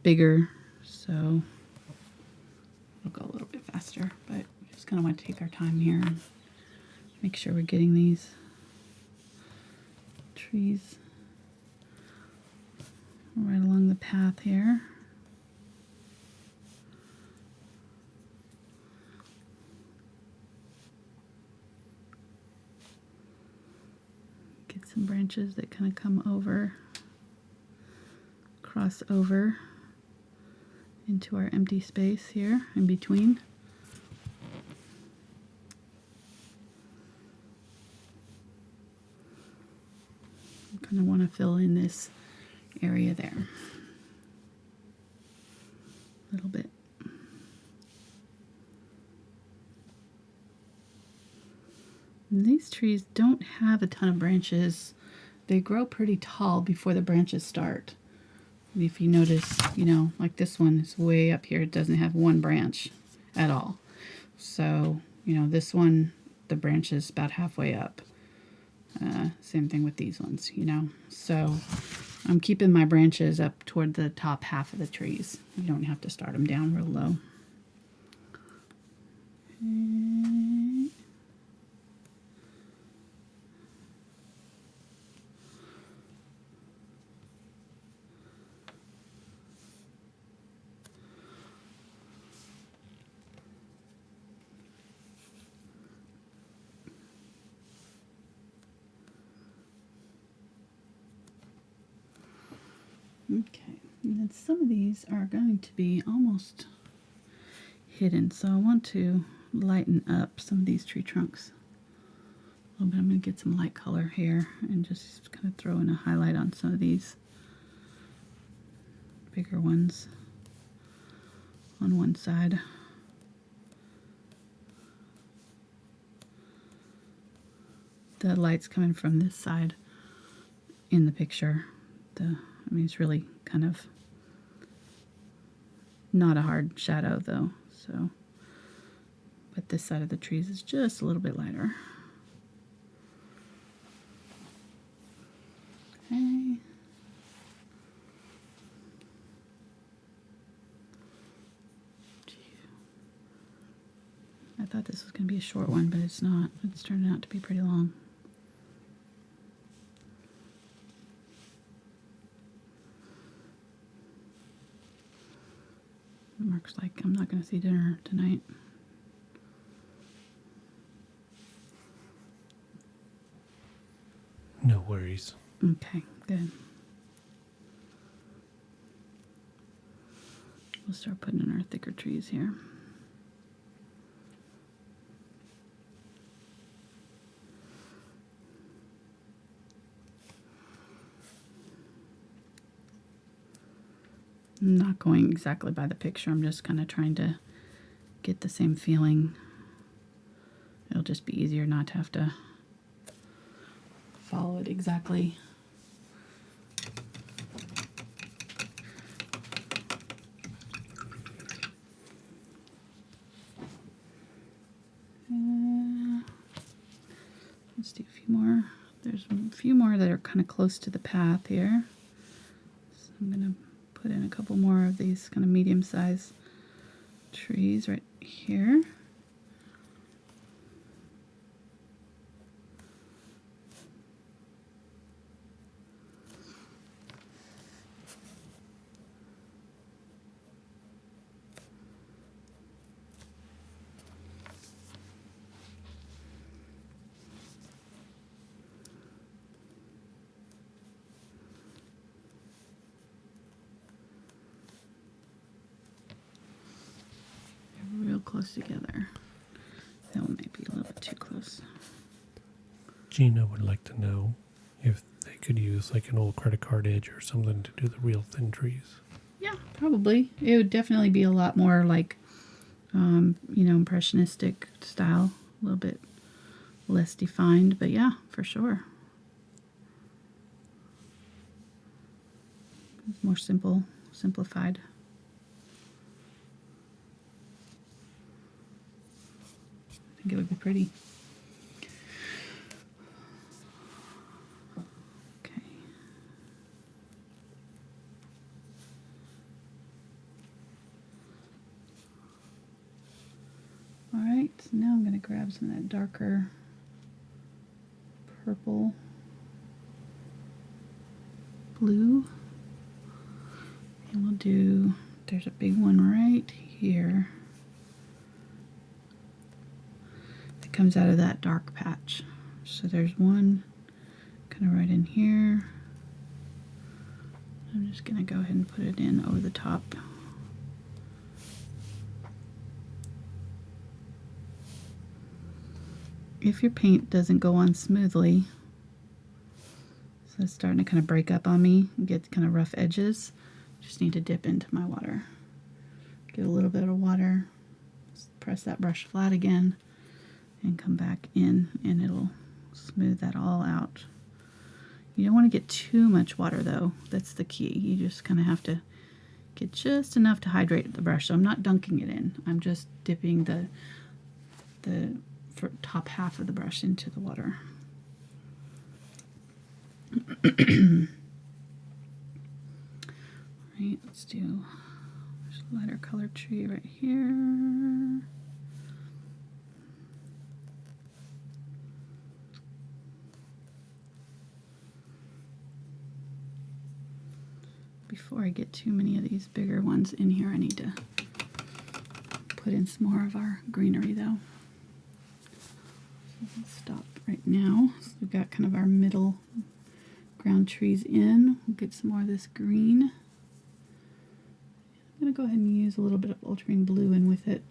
bigger. So we'll go a little bit faster, but we just kind of want to take our time here and make sure we're getting these trees right along the path here. Get some branches that kind of come over, cross over into our empty space here in between. I kind of want to fill in this area there a little bit. And these trees don't have a ton of branches. They grow pretty tall before the branches start. If you notice, you know, like this one is way up here. It doesn't have one branch at all. So, you know, this one, the branch is about halfway up. Same thing with these ones, you know. So I'm keeping my branches up toward the top half of the trees. You don't have to start them down real low. Okay. Okay, and then some of these are going to be almost hidden, so I want to lighten up some of these tree trunks a little bit. I'm going to get some light color here and just kind of throw in a highlight on some of these bigger ones on one side. The light's coming from this side in the picture. I mean, it's really kind of not a hard shadow though, so, but this side of the trees is just a little bit lighter. Okay. I thought this was going to be a short one, but it's not. It's turning out to be pretty long. Mark's like, I'm not going to see dinner tonight. worries. Okay, good. We'll start putting in our thicker trees here. I'm not going exactly by the picture. I'm just kind of trying to get the same feeling. It'll just be easier not to have to follow it exactly. Let's do a few more. There's a few more that are kind of close to the path here. So I'm going to put in a couple more of these kind of medium-sized trees right here. Real close together. That one might be a little bit too close. Gina would like to know if they could use like an old credit card edge or something to do the real thin trees. Yeah, probably. It would definitely be a lot more like, impressionistic style. A little bit less defined, but yeah, for sure. More simplified. I think it would be pretty. Okay. All right, so now I'm going to grab some of that darker purple, blue, and we'll do, there's a big one right here. Comes out of that dark patch. So there's one kind of right in here. I'm just going to go ahead and put it in over the top. If your paint doesn't go on smoothly, so it's starting to kind of break up on me and get kind of rough edges, just need to dip into my water. Get a little bit of water, press that brush flat again, and come back in, and it'll smooth that all out. You don't want to get too much water though. That's the key. You just kind of have to get just enough to hydrate the brush. So I'm not dunking it in. I'm just dipping the top half of the brush into the water. Alright, let's do a lighter colored tree right here. Before I get too many of these bigger ones in here, I need to put in some more of our greenery though. So let's stop right now. So we've got kind of our middle ground trees in. We'll get some more of this green. I'm going to go ahead and use a little bit of Ultramarine Blue in with it.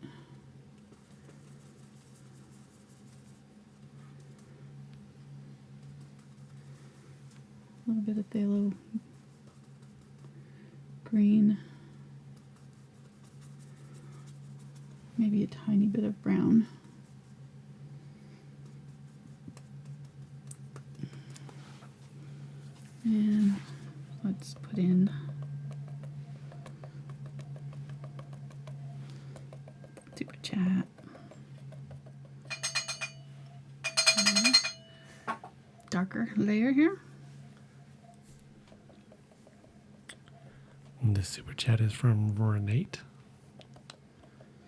A little bit of Phthalo green, maybe a tiny bit of brown. And let's put in Super Chat. Darker layer here. This super chat is from Renate,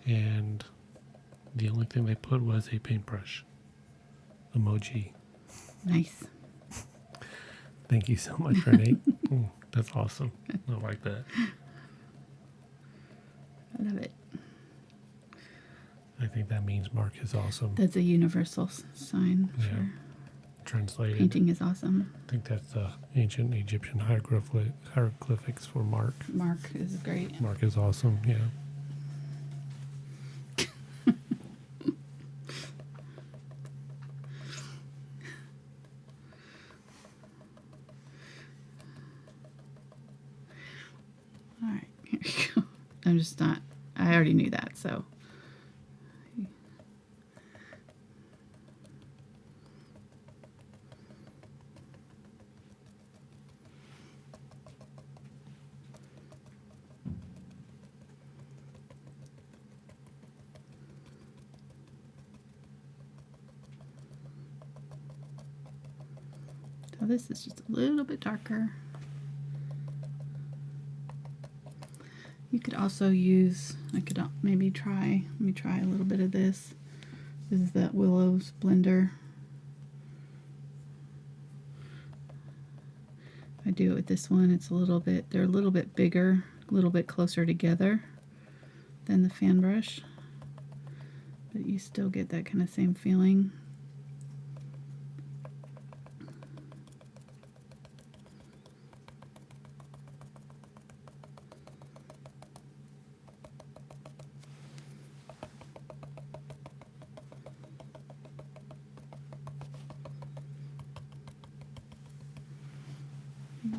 and the only thing they put was a paintbrush emoji. Nice. Thank you so much, Renate. That's awesome. I like that. I love it. I think that means Mark is awesome. That's a universal sign, Yeah. sure. translated. Painting is awesome. I think that's the ancient Egyptian hieroglyphics for Mark. Mark is great. Mark is awesome, yeah. All right, here we go. I'm just not, I already knew that, so. So this is just a little bit darker. You could also use, I could maybe try, let me try a little bit of this. This is that Willow's blender. If I do it with this one, it's a little bit, they're a little bit bigger, a little bit closer together than the fan brush. But you still get that kind of same feeling.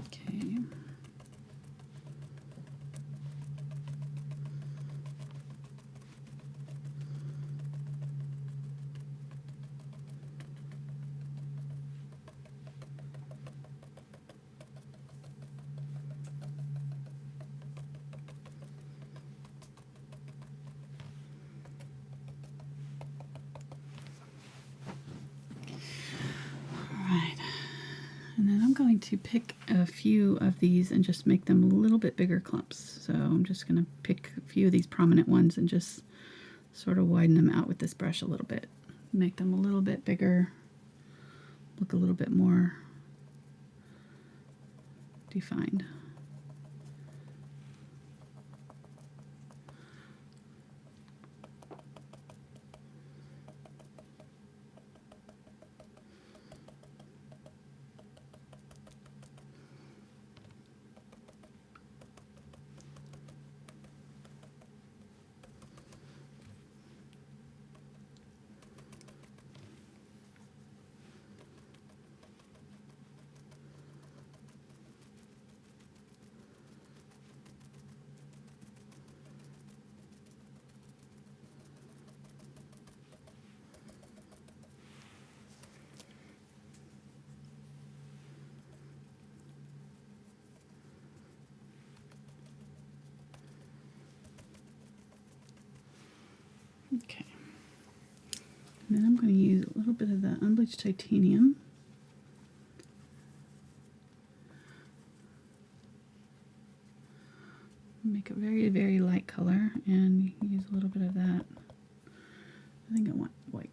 Okay. Right. And then I'm going to pick a few of these and just make them a little bit bigger clumps. So I'm just going to pick a few of these prominent ones and just sort of widen them out with this brush a little bit. Make them a little bit bigger, look a little bit more defined. Okay. And then I'm going to use a little bit of the Unbleached Titanium. Make a very, very light color and use a little bit of that. I think I want white.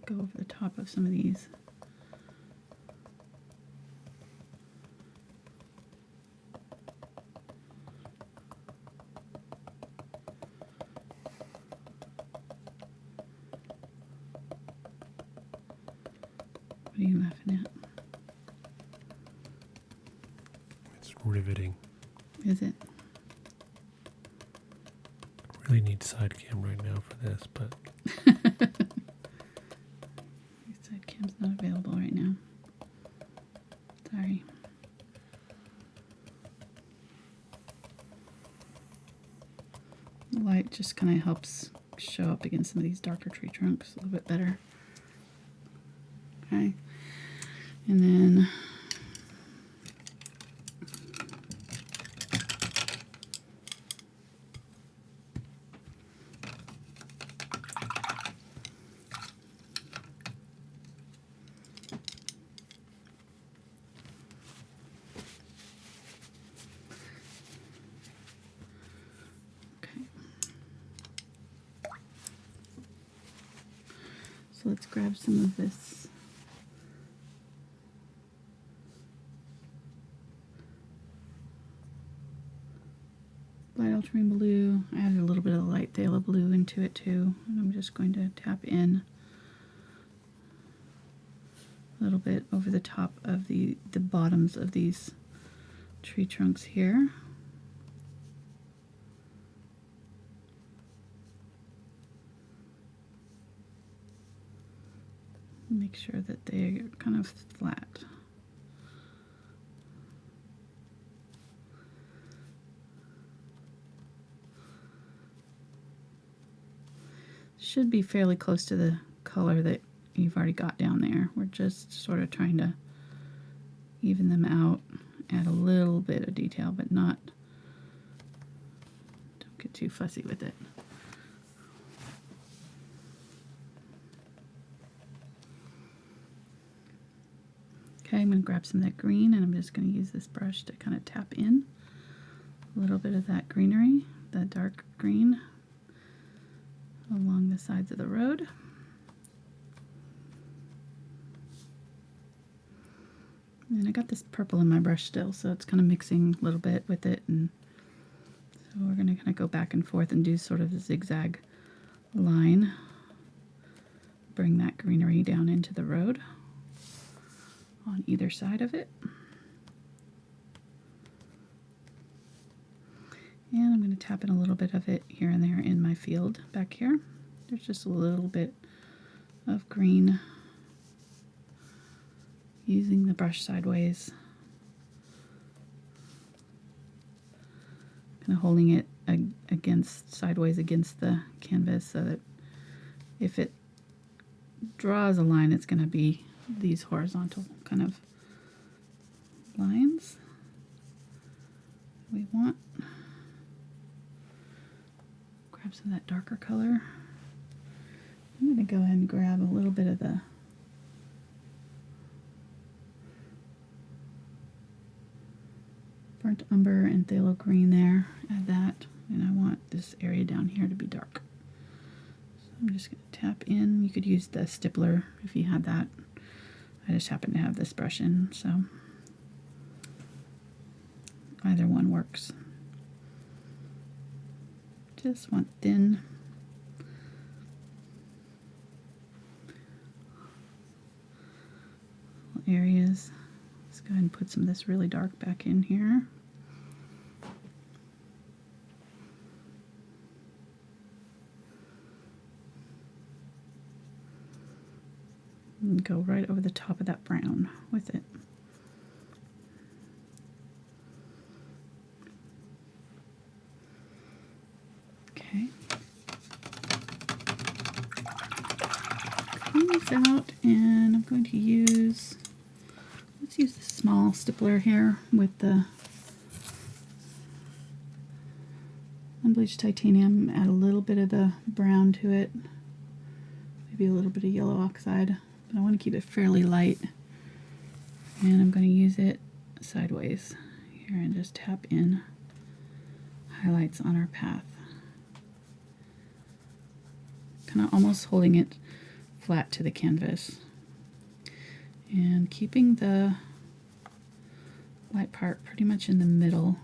Go over the top of some of these. What are you laughing at? It's riveting. Is it? Really need side cam right now for this, but Side cam's not available right now. Sorry. The light just kind of helps show up against some of these darker tree trunks a little bit better. Okay. And then so let's grab some of this Ultramarine Blue. I added a little bit of the light Phthalo blue into it too. And I'm just going to tap in a little bit over the top of the bottoms of these tree trunks here. Make sure that they're kind of flat. Should be fairly close to the color that you've already got down there. We're just sort of trying to even them out, add a little bit of detail, but don't get too fussy with it. Okay, I'm going to grab some of that green, and I'm just going to use this brush to kind of tap in a little bit of that greenery, the dark green, along the sides of the road. And I got this purple in my brush still, so it's kind of mixing a little bit with it, and so we're going to kind of go back and forth and do sort of a zigzag line. Bring that greenery down into the road on either side of it. And I'm going to tap in a little bit of it here and there in my field back here. There's just a little bit of green, using the brush sideways, kind of holding it sideways against the canvas so that if it draws a line, it's going to be these horizontal kind of lines we want. Grab some of that darker color. I'm going to go ahead and grab a little bit of the burnt umber and phthalo green there. Add that, and I want this area down here to be dark. So I'm just going to tap in. You could use the Stippler if you had that. I just happen to have this brush in, so either one works. Just want thin areas. Let's go ahead and put some of this really dark back in here. And go right over the top of that brown with it. Okay. Clean this out, and I'm going to use, let's use the small stippler here with the Unbleached Titanium. Add a little bit of the brown to it, maybe a little bit of yellow oxide. But I want to keep it fairly light, and I'm going to use it sideways here and just tap in highlights on our path, kind of almost holding it flat to the canvas and keeping the light part pretty much in the middle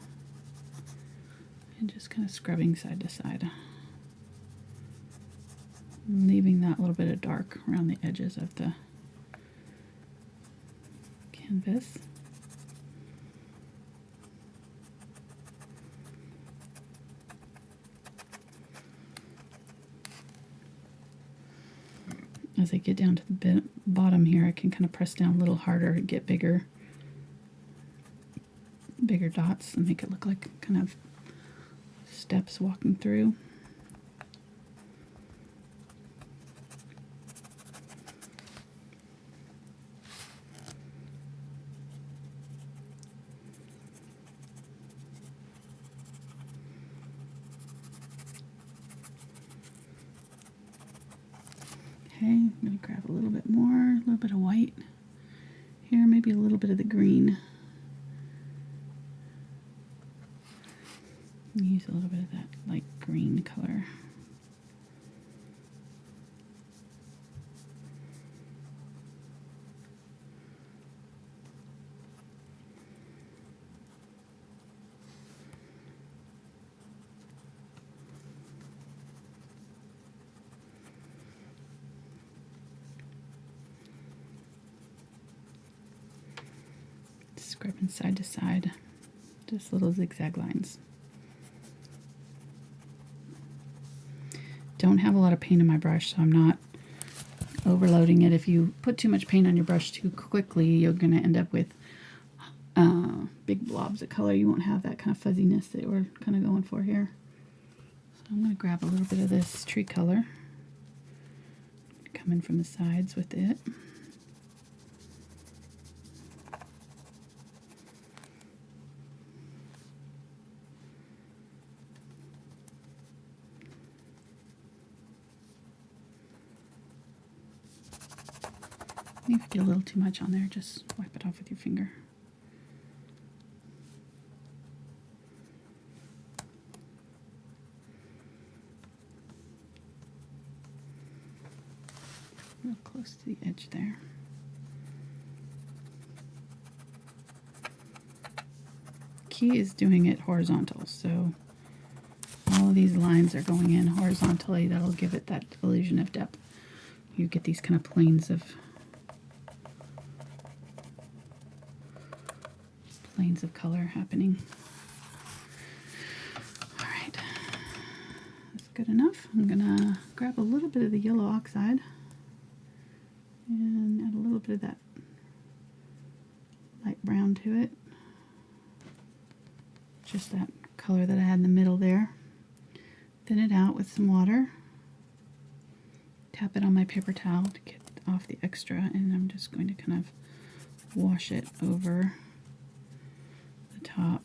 and just kind of scrubbing side to side, leaving that little bit of dark around the edges of the canvas. As I get down to the bottom here, I can kind of press down a little harder and get bigger dots and make it look like kind of steps walking through. Okay, I'm going to grab a little bit more, a little bit of white here, maybe a little bit of the green. Use a little bit of that light green color. Scrubbing side to side, just little zigzag lines. Don't have a lot of paint on my brush, so I'm not overloading it. If you put too much paint on your brush too quickly, you're going to end up with big blobs of color. You won't have that kind of fuzziness that we're kind of going for here. So I'm going to grab a little bit of this tree color, come in from the sides with it. If you get a little too much on there, just wipe it off with your finger. Real close to the edge there. Key is doing it horizontal, so all of these lines are going in horizontally. That'll give it that illusion of depth. You get these kind of planes of color happening. All right, that's good enough. I'm gonna grab a little bit of the yellow oxide and add a little bit of that light brown to it. Just that color that I had in the middle there. Thin it out with some water. Tap it on my paper towel to get off the extra, and I'm just going to kind of wash it over the top.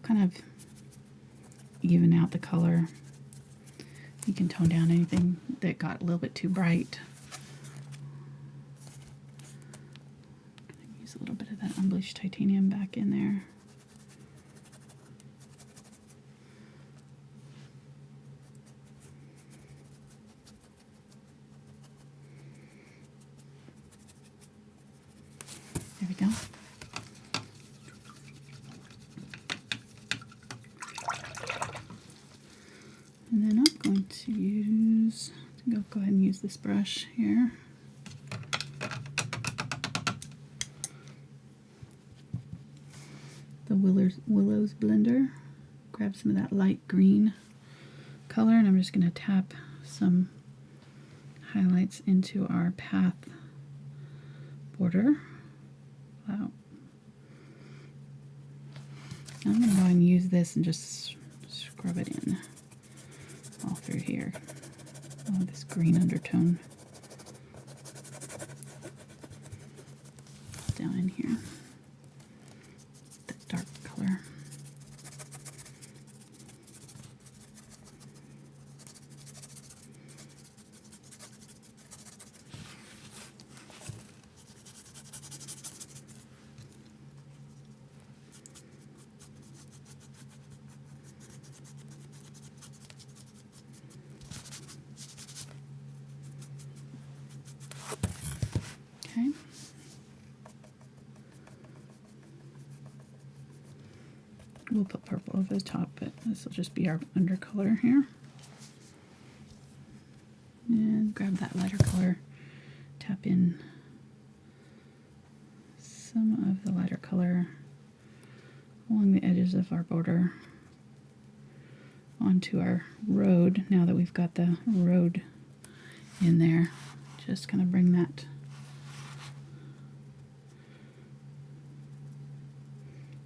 Kind of even out the color. You can tone down anything that got a little bit too bright. Use a little bit of that Unbleached Titanium back in there. There we go. And then I'm going to use, go ahead and use this brush here. The Willow's blender. Grab some of that light green color, and I'm just going to tap some highlights into our path border. Wow. I'm going to go ahead and use this and just scrub it in all through here. Oh, this green undertone down in here. That dark color. Okay. We'll put purple over the top, but this will just be our undercolor here. And grab that lighter color, tap in some of the lighter color along the edges of our border onto our road. Now that we've got the road in there, just kind of bring that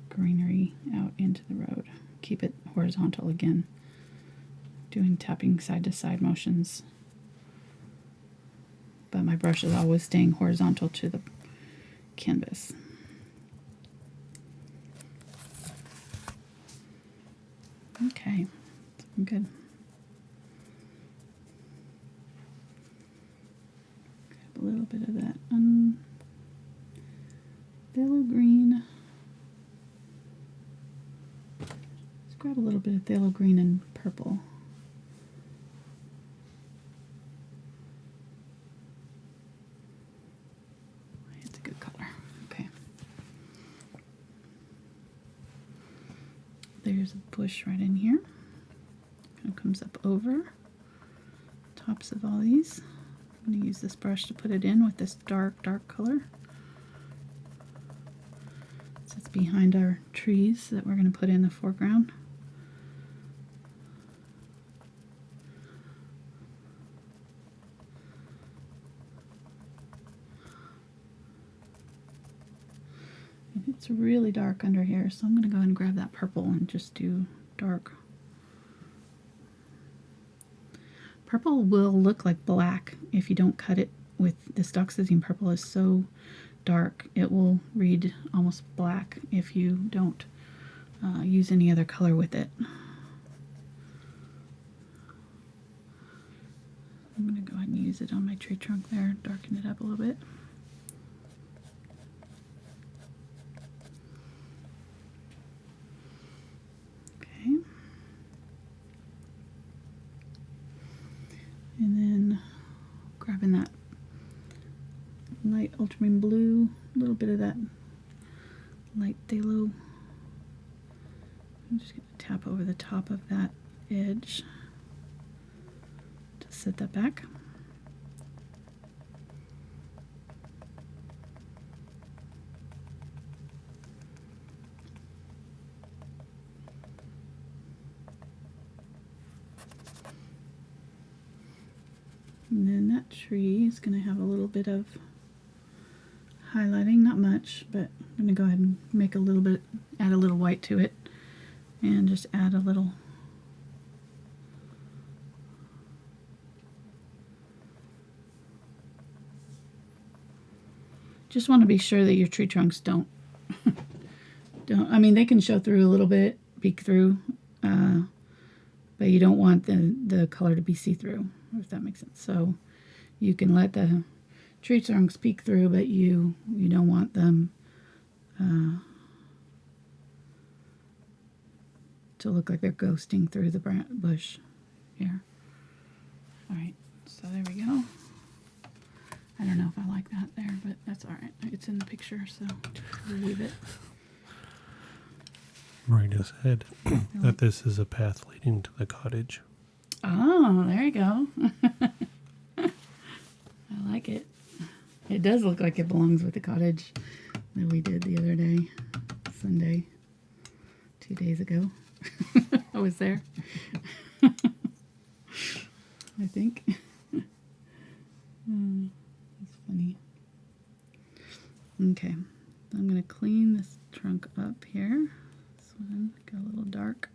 greenery out into the road. Keep it horizontal again, doing tapping side to side motions, but my brush is always staying horizontal to the canvas. Okay, I'm good. Grab a little bit of that phthalo green. Let's grab a little bit of phthalo green and purple. It's a good color. Okay. There's a bush right in here. Kind of comes up over tops of all these. I'm going to use this brush to put it in with this dark color. So it's behind our trees that we're going to put in the foreground. And it's really dark under here, so I'm going to go ahead and grab that purple and just do dark. Purple will look like black if you don't cut it with this Dioxazine Purple is so dark. It will read almost black if you don't use any other color with it. I'm going to go ahead and use it on my tree trunk there, darken it up a little bit. Okay. And then grabbing that light ultramarine blue, a little bit of that light phthalo. I'm just going to tap over the top of that edge to set that back. And then that tree is going to have a little bit of highlighting, not much, but I'm going to go ahead and make a little bit, add a little white to it, and just add a little. Just want to be sure that your tree trunks don't, I mean, they can show through a little bit, peek through, but you don't want the color to be see-through, if that makes sense. So you can let the tree trunks peek through, but you don't want them to look like they're ghosting through the bush here. All right, so there we go. I don't know if I like that there, but that's all right. It's in the picture, so we'll leave it. Marina said that this is a path leading to the cottage. Oh, there you go. I like it. It does look like it belongs with the cottage that we did the other day, Sunday, 2 days ago. I was there. I think. That's funny. Okay, I'm going to clean this trunk up here. This one got a little dark.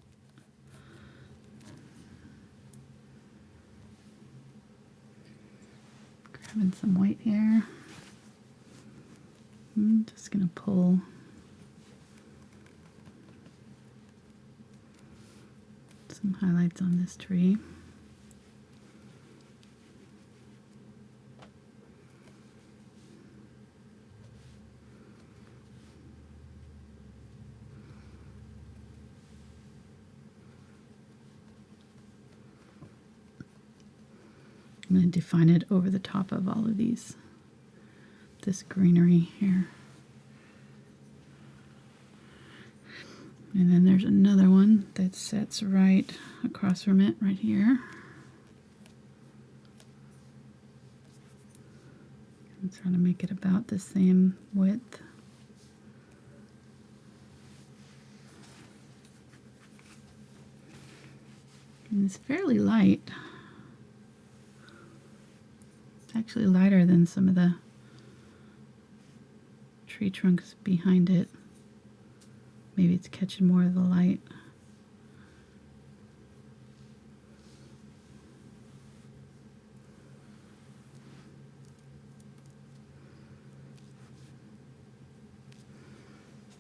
Grabbing some white here. I'm just going to pull some highlights on this tree. I'm going to define it over the top of all of these, this greenery here. And then there's another one that sets right across from it, right here. I'm trying to make it about the same width. And it's fairly light. It's actually lighter than some of the tree trunks behind it. Maybe it's catching more of the light.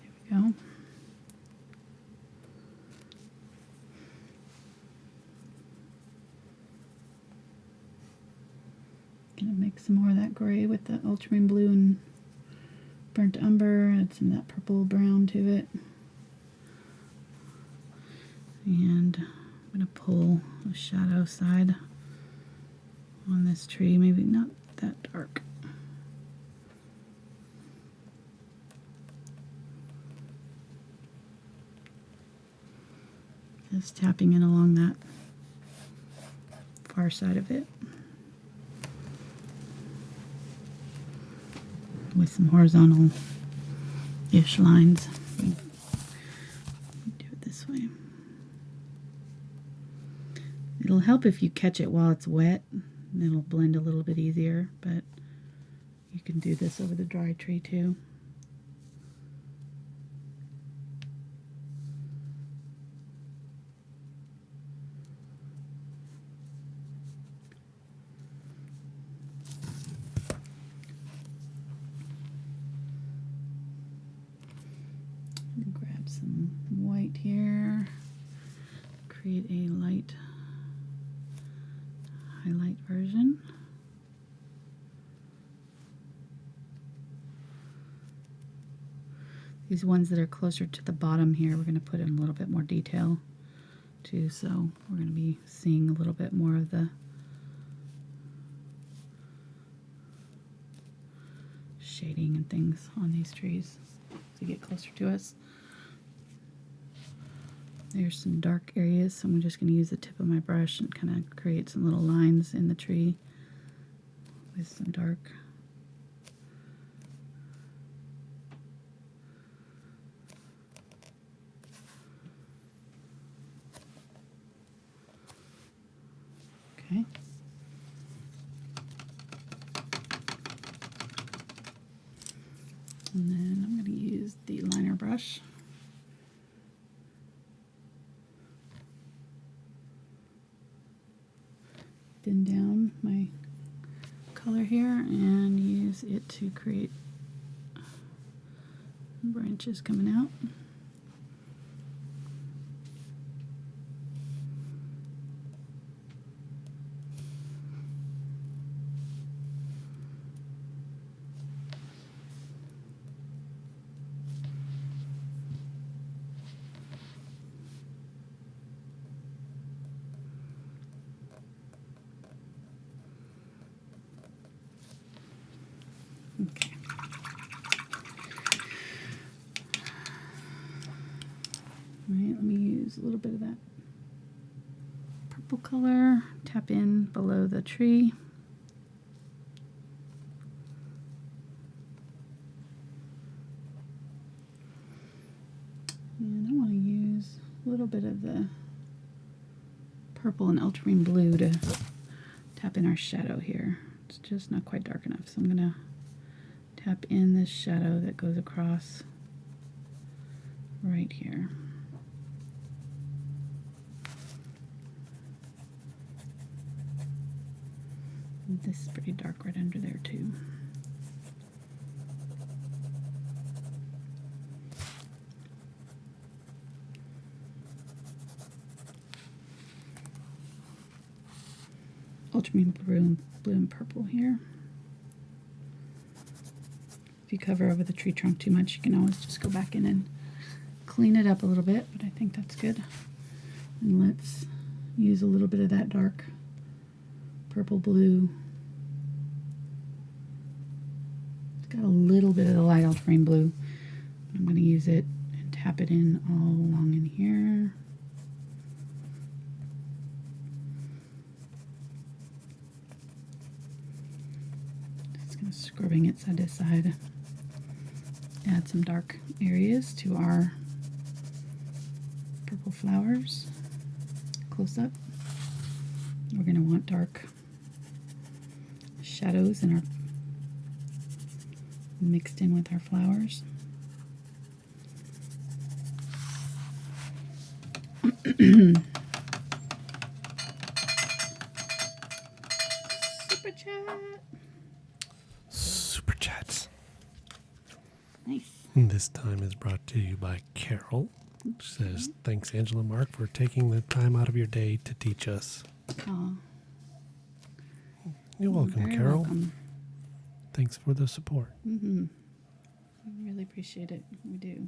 There we go. Gonna mix some more of that gray with the ultramarine blue and burnt umber. Add some of that purple brown to it. And I'm going to pull the shadow side on this tree, maybe not that dark. Just tapping in along that far side of it. with some horizontal-ish lines. Do it this way. It'll help if you catch it while it's wet. It'll blend a little bit easier, but you can do this over the dry tree too. Grab some white here, create a light highlight version. These ones that are closer to the bottom here, we're going to put in a little bit more detail too, so we're going to be seeing a little bit more of the shading and things on these trees to get closer to us. There's some dark areas, so I'm just going to use the tip of my brush and kind of create some little lines in the tree with some dark. Okay. And then I'm going to use the liner brush. Thin down my color here and use it to create branches coming out. Okay. All right, let me use a little bit of that purple color, tap in below the tree. And I want to use a little bit of the purple and ultramarine blue to tap in our shadow here. It's just not quite dark enough, so I'm going to tap in this shadow that goes across right here. And this is pretty dark right under there too. Ultramarine blue and purple here. If you cover over the tree trunk too much, you can always just go back in and clean it up a little bit, but I think that's good. And let's use a little bit of that dark purple blue. It's got a little bit of the light ultramarine blue. I'm going to use it and tap it in all along in here. Just kind of scrubbing it side to side. Add some dark areas to our purple flowers. Close up. We're going to want dark shadows in our mixed in with our flowers. Super chat. Super chats. Nice. This time is brought to you by Carol. She says, thanks, Angela Mark, for taking the time out of your day to teach us. Aw. You're welcome, Very Carol. welcome. Thanks for the support. Mm-hmm. We really appreciate it. We do.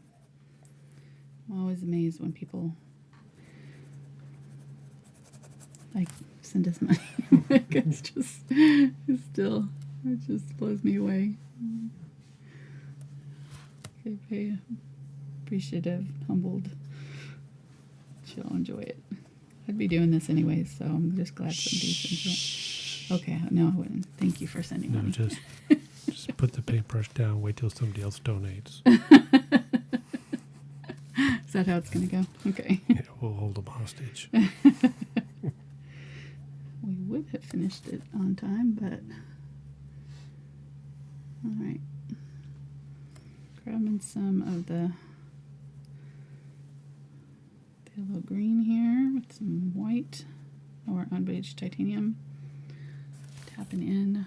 I'm always amazed when people like send us money. It's just, it's still, it just blows me away. Okay, very appreciative, humbled. She'll enjoy it. I'd be doing this anyways, so I'm just glad somebody's into it. Okay, no, I wouldn't. Thank you for sending No, money. just put the paintbrush down, wait till somebody else donates. Is that how it's going to go? Okay. Yeah, we'll hold them hostage. We would have finished it on time, but... Alright. Grabbing some of the phthalo green here with some white or unbleached titanium. Tapping in.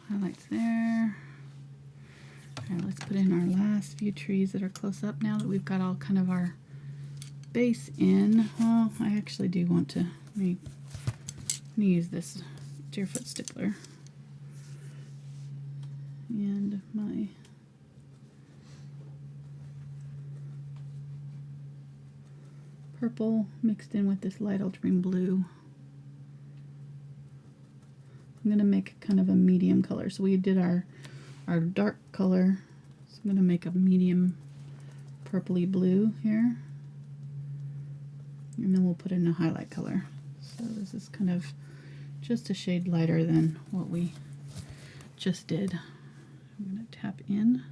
Highlights there. Alright, let's put in our last few trees that are close up now that we've got all kind of our base in. Well, I actually do want to use this Deerfoot Stippler. And my purple mixed in with this light ultramarine blue. I'm going to make kind of a medium color. So we did our dark color. So I'm going to make a medium purpley blue here. And then we'll put in a highlight color. So this is kind of just a shade lighter than what we just did. I'm going to tap in.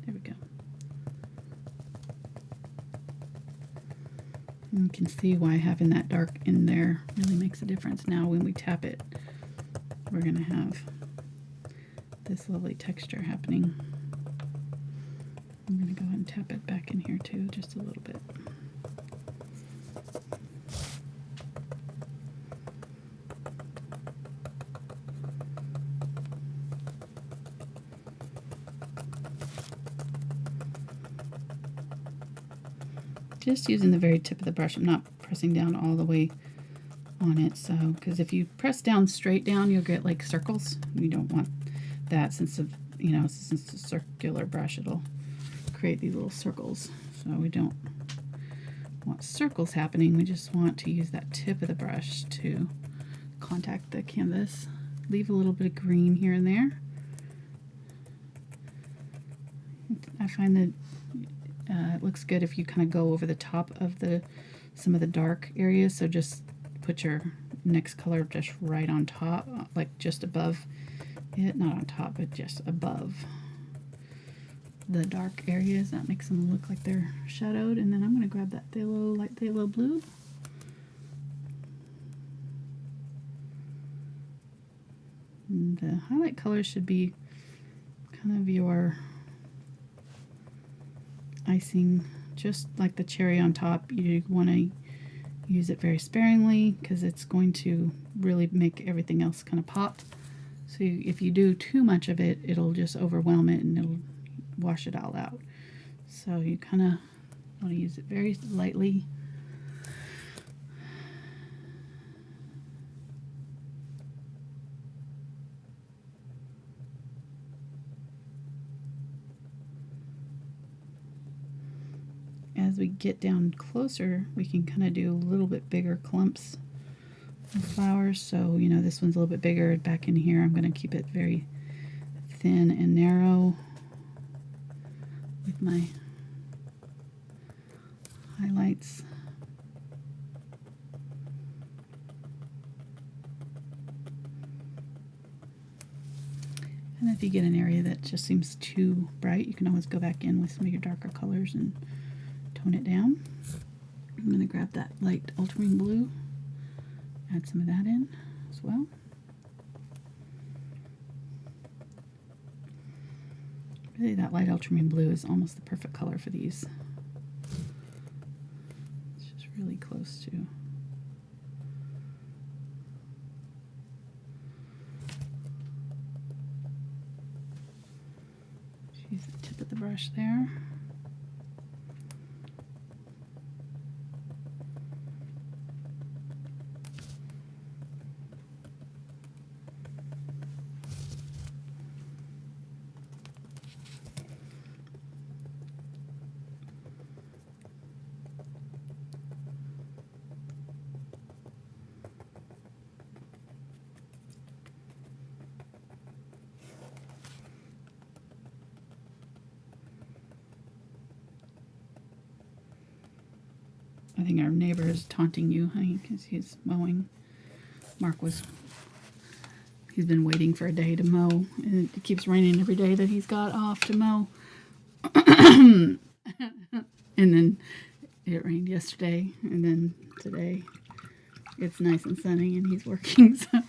There we go. And you can see why having that dark in there really makes a difference. Now when we tap it, we're going to have this lovely texture happening. I'm going to go ahead and tap it back in here too, just a little bit. Just using the very tip of the brush. I'm not pressing down all the way on it, so because if you press down straight down, you'll get like circles. You don't want that since of since it's a circular brush, it'll create these little circles. So we don't want circles happening. We just want to use that tip of the brush to contact the canvas. Leave a little bit of green here and there. I find that it looks good if you kind of go over the top of some of the dark areas. So just put your next color just right on top, like just above it, not on top, but just above the dark areas. That makes them look like they're shadowed. And then I'm going to grab that phthalo, light phthalo blue. And the highlight color should be kind of your icing, just like the cherry on top. You want to use it very sparingly because it's going to really make everything else kind of pop. So if you do too much of it, it'll just overwhelm it and it'll wash it all out. So you kind of want to use it very lightly. As we get down closer, we can kind of do a little bit bigger clumps of flowers. So, this one's a little bit bigger. Back in here, I'm going to keep it very thin and narrow with my highlights. And if you get an area that just seems too bright, you can always go back in with some of your darker colors and tone it down. I'm going to grab that light ultramarine blue, add some of that in as well. Really, that light ultramarine blue is almost the perfect color for these. It's just really close to. Use the tip of the brush there. I think our neighbor is taunting you, honey, because he's mowing. Mark was He's been waiting for a day to mow, and it keeps raining every day that he's got off to mow. And then it rained yesterday, and then today it's nice and sunny, and he's working. So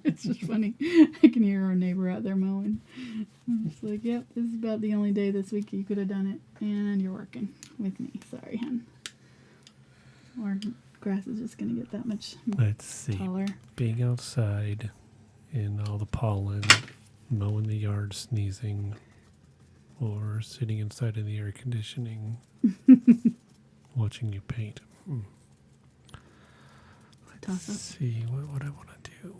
it's just funny. I can hear our neighbor out there mowing. It's like, yep, this is about the only day this week you could have done it, and you're working with me. Sorry, hon. Our grass is just going to get that much Let's see. taller. Being outside in all the pollen, mowing the yard, sneezing, or sitting inside in the air conditioning, watching you paint. Toss Let's up. see, what would I want to do?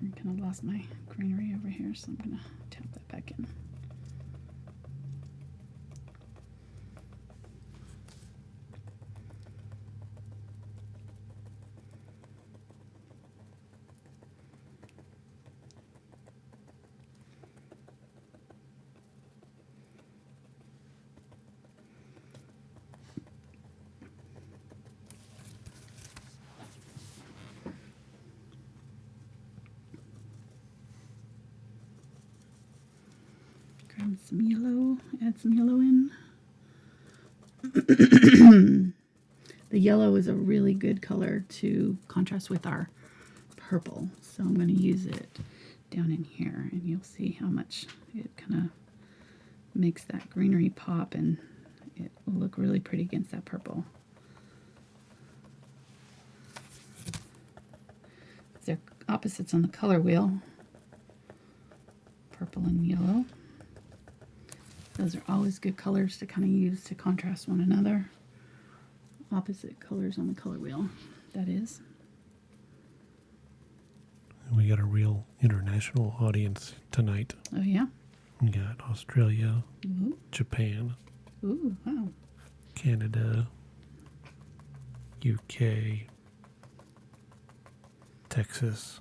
I kind of lost my greenery over here, so I'm going to tap that back in. Grab some yellow, add some yellow in. The yellow is a really good color to contrast with our purple, so I'm going to use it down in here, and you'll see how much it kind of makes that greenery pop, and it will look really pretty against that purple. They're opposites on the color wheel, purple and yellow. Those are always good colors to kind of use to contrast one another. Opposite colors on the color wheel, that is. We got a real international audience tonight. Oh, yeah? We got Australia, Ooh. Japan, Ooh, wow. Canada, UK, Texas.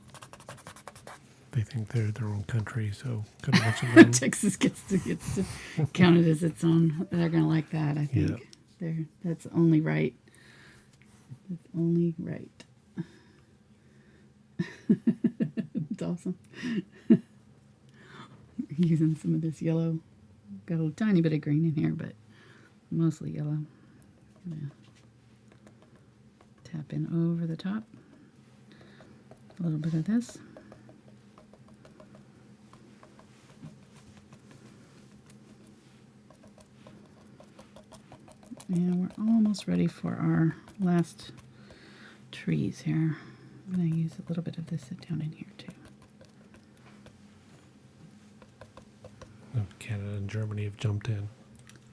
They think they're their own country, so got a bunch of them. Texas gets to counted as its own. They're going to like that, I think. Yeah. That's only right. It's only right. It's awesome. Using some of this yellow. Got a tiny bit of green in here, but mostly yellow. Gonna tap in over the top. A little bit of this. And we're almost ready for our last trees here. I'm going to use a little bit of this down in here too. Canada and Germany have jumped in.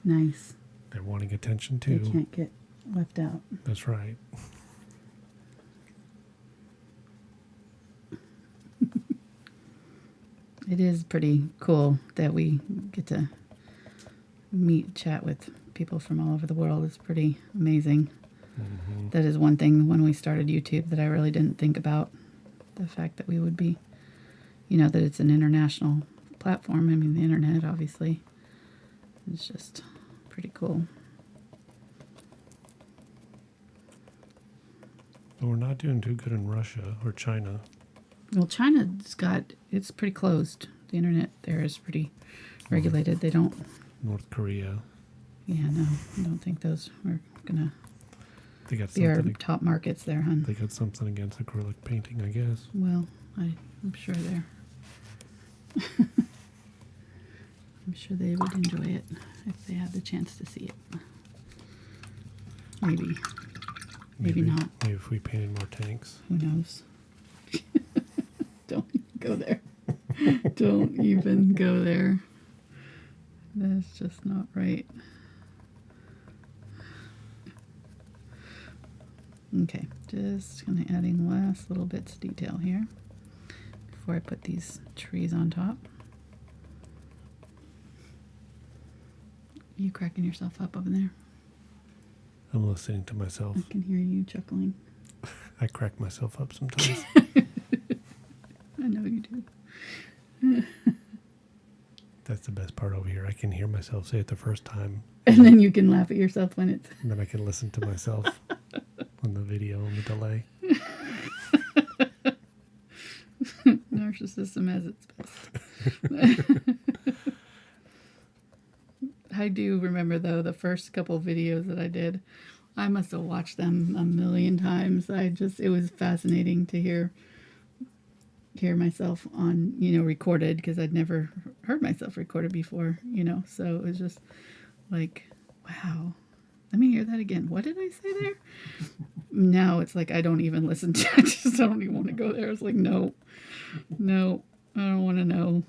Nice. They're wanting attention They too. can't get left out. That's right. It is pretty cool that we get to chat with people from all over the world. It's pretty amazing. Mm-hmm. That is one thing when we started YouTube that I really didn't think about. The fact that we would be, that it's an international platform. I mean, the internet, obviously. It's just pretty cool. But we're not doing too good in Russia or China. Well, it's pretty closed. The internet there is pretty regulated. They don't. North Korea. Yeah, no, I don't think those are gonna They got be our something. top markets there, hon. They got something against acrylic painting, I guess. Well, I'm sure they're. I'm sure they would enjoy it if they had the chance to see it. Maybe. Maybe not. Maybe if we painted more tanks. Who knows? Don't go there. Don't even go there. That's just not right. Okay, just kind of adding last little bits of detail here before I put these trees on top. You cracking yourself up over there? I'm listening to myself. I can hear you chuckling. I crack myself up sometimes. I know you do. That's the best part over here. I can hear myself say it the first time. And then you can laugh at yourself when it's... And then I can listen to myself on the video on the delay. Narcissism at its best. I do remember, though, the first couple videos that I did, I must have watched them a million times. It was fascinating to hear myself on, recorded, because I'd never heard myself recorded before, so it was just like, wow, let me hear that again. What did I say there? Now it's like I don't even listen to it. I don't even want to go there. It's like, no, I don't want to know.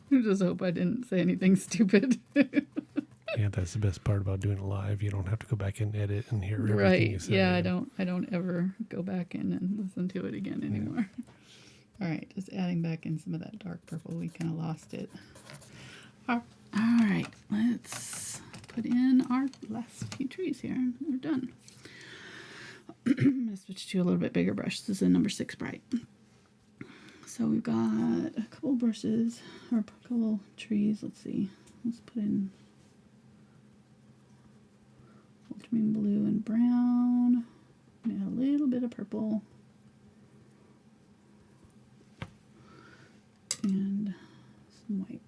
I just hope I didn't say anything stupid. Yeah, that's the best part about doing it live. You don't have to go back and edit and hear everything Right. you say. Yeah, I don't ever go back in and listen to it again anymore. All right, just adding back in some of that dark purple. We kind of lost it. All right, let's put in our last few trees here. We're done. I'm going to switch to a little bit bigger brush. This is a number 6 bright. So we've got a couple brushes, or a couple trees. Let's see. Let's put in Ultramarine Blue and brown. And a little bit of purple. And some white.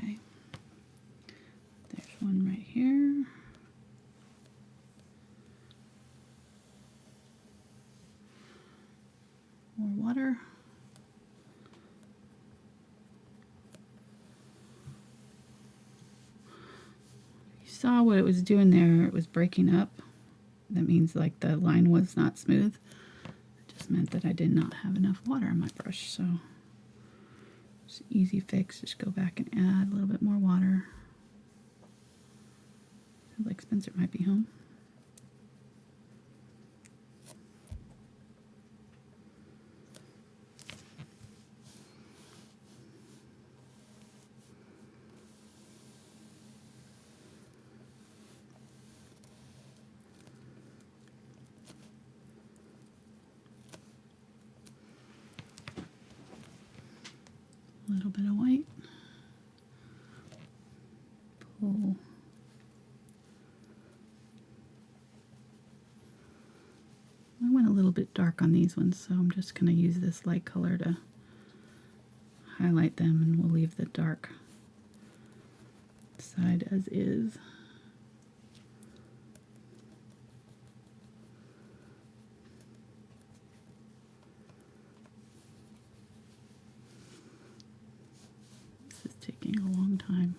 Okay. There's one right here. More water. You saw what it was doing there. It was breaking up. That means like the line was not smooth. It just meant that I did not have enough water on my brush. So it's an easy fix. Just go back and add a little bit more water. Sounds like Spencer might be home. A little bit of white. Pull. I went a little bit dark on these ones, so I'm just going to use this light color to highlight them, and we'll leave the dark side as is. This is taking a long time.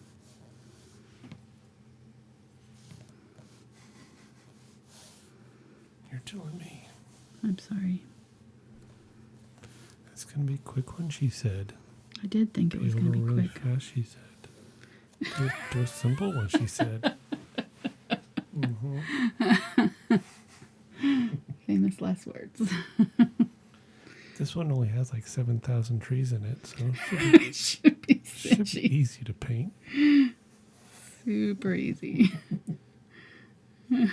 You're telling me. I'm sorry. It's going to be a quick one, she said. I did think it was going to be really quick. fast, she said. Do a simple one, she said. Famous last words. This one only has like 7,000 trees in it, so It should be should cinchy. be easy to paint. Super easy. Yeah.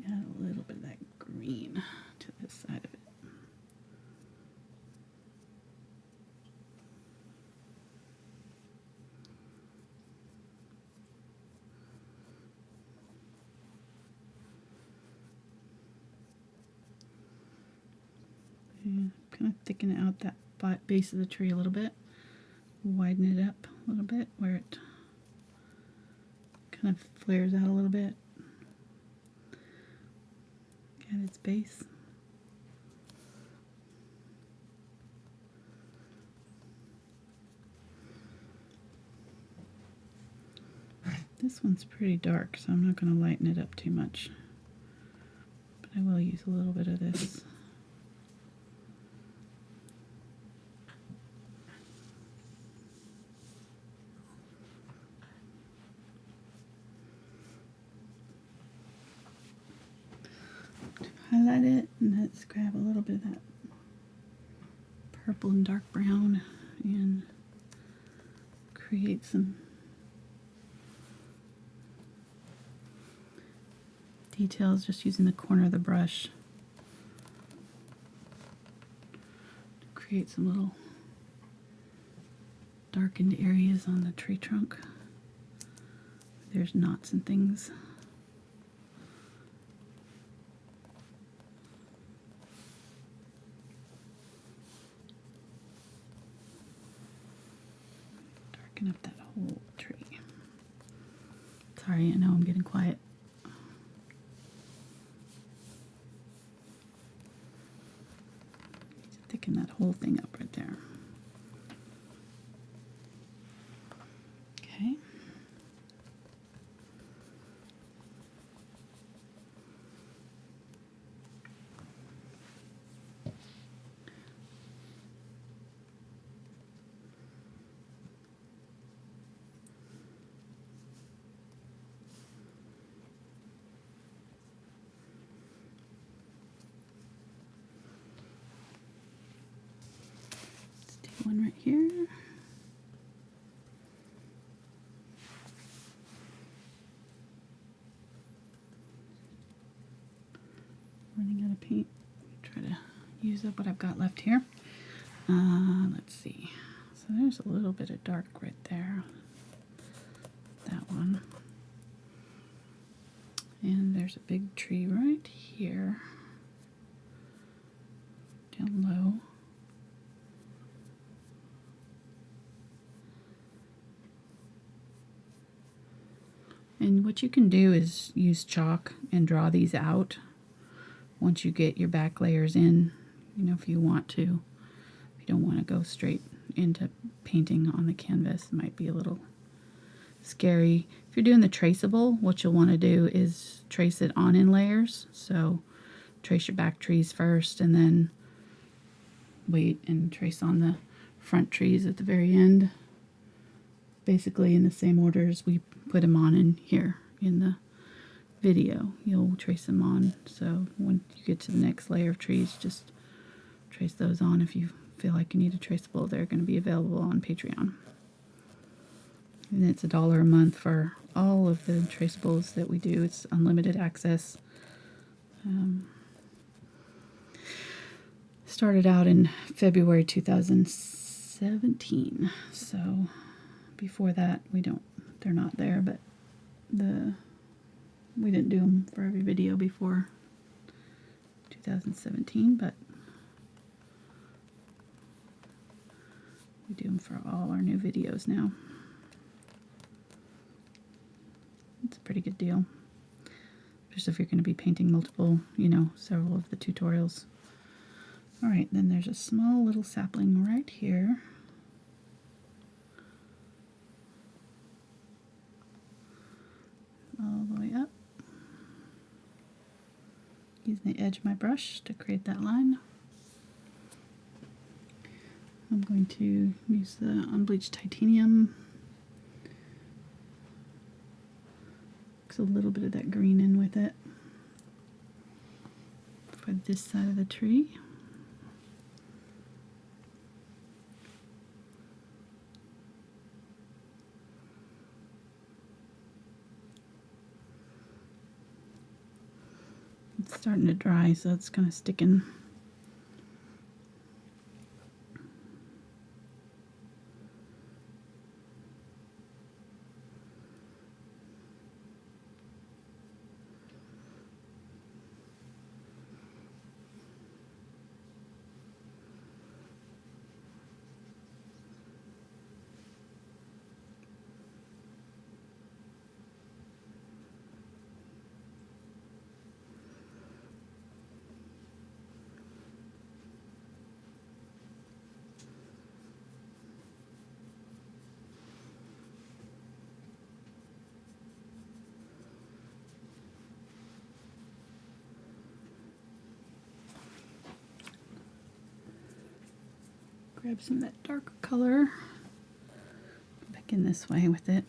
Add a little bit of that green to this side of it. And kind of thicken out that base of the tree a little bit. Widen it up a little bit where it kind of flares out a little bit at its base. This one's pretty dark, so I'm not going to lighten it up too much. But I will use a little bit of this. Highlight it, and let's grab a little bit of that purple and dark brown and create some details just using the corner of the brush to create some little darkened areas on the tree trunk. There's knots and things. Darken up that whole tree. Sorry, I know I'm getting quiet. Thicken that whole thing up right there. Okay. Let's do one right here. Running out of paint. Try to use up what I've got left here. Let's see. So there's a little bit of dark right there. That one. And there's a big tree right here. Down low. And what you can do is use chalk and draw these out once you get your back layers in, you know, if you want to. If you don't want to go straight into painting on the canvas, it might be a little scary. If you're doing the traceable, what you'll want to do is trace it on in layers. So trace your back trees first and then wait and trace on the front trees at the very end. Basically in the same order as we put them on in here in the video. You'll trace them on. So when you get to the next layer of trees, just trace those on. If you feel like you need a traceable, they're going to be available on Patreon. And it's $1 a month for all of the traceables that we do. It's unlimited access. Started out in February 2017. So before that, they're not there, but we didn't do them for every video before 2017, but we do them for all our new videos now. It's a pretty good deal, just if you're going to be painting multiple, several of the tutorials. All right, then there's a small little sapling right here. All the way up. Using the edge of my brush to create that line. I'm going to use the Unbleached Titanium. Mix a little bit of that green in with it for this side of the tree. It's starting to dry, so it's kind of sticking. Grab some of that darker color, back in this way with it.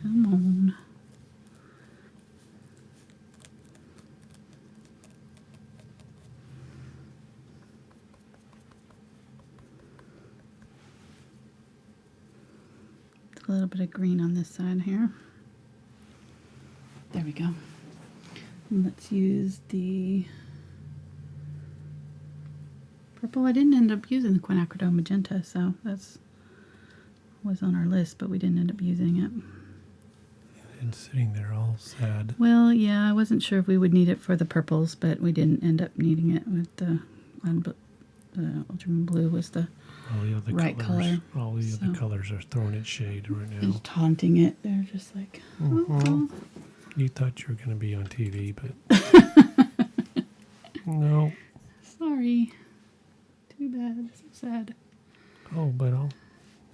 Come on. a little bit of green on this side here. There we go. And let's use the purple. I didn't end up using the Quinacridone Magenta, so that's was on our list, but we didn't end up using it. And sitting there all sad. Well, yeah, I wasn't sure if we would need it for the purples, but we didn't end up needing it with the Ultramarine Blue was the All the other right colors, color. all the other colors are throwing its shade right now. Just taunting it. They're just like, oh. You thought you were going to be on TV, but no. Sorry. Too bad. So sad. Oh, but I'll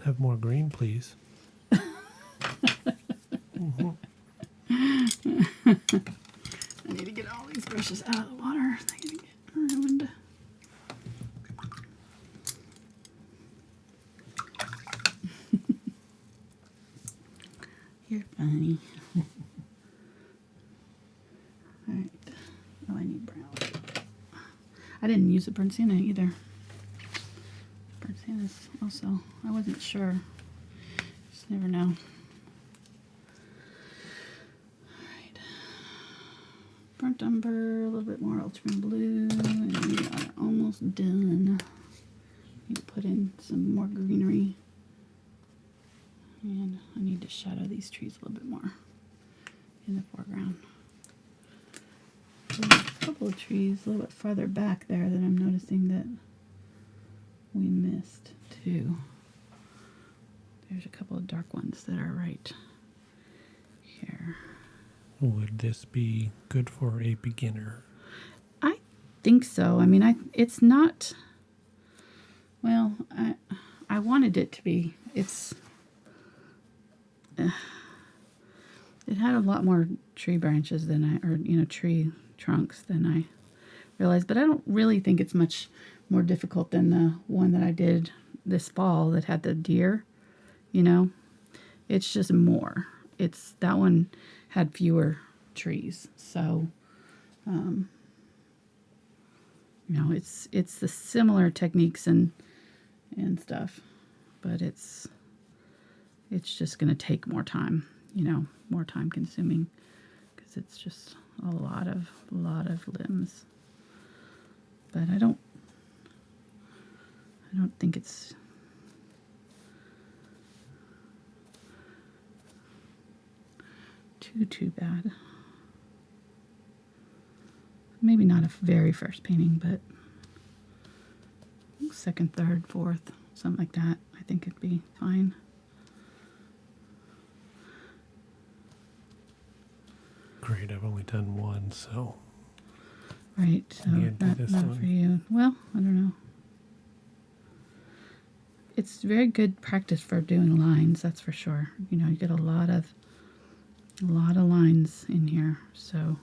have more green, please. I need to get all these brushes out of the water. They're going to get ruined. You're funny. Alright. Oh, I need brown. I didn't use the burnt sienna either. Burnt sienna's also, I wasn't sure. Just never know. Alright. Burnt umber, a little bit more ultramarine blue, and we are almost done. Need to put in some more greenery. And I need to shadow these trees a little bit more in the foreground. There's a couple of trees a little bit farther back there that I'm noticing that we missed too. There's a couple of dark ones that are right here. Would this be good for a beginner? I think so. I mean, it's not, well, I wanted it to be. It had a lot more tree branches than tree trunks than I realized, but I don't really think it's much more difficult than the one that I did this fall that had the deer, it's just more. That one had fewer trees, so, it's the similar techniques and stuff, but it's just going to take more time, more time consuming, because it's just a lot of limbs. But I don't think it's too bad. Maybe not a very first painting, but second, third, fourth, something like that. I think it'd be fine. Great, I've only done one, so. Right, so not for you. Well, I don't know. It's very good practice for doing lines, that's for sure. You get a lot of lines in here, so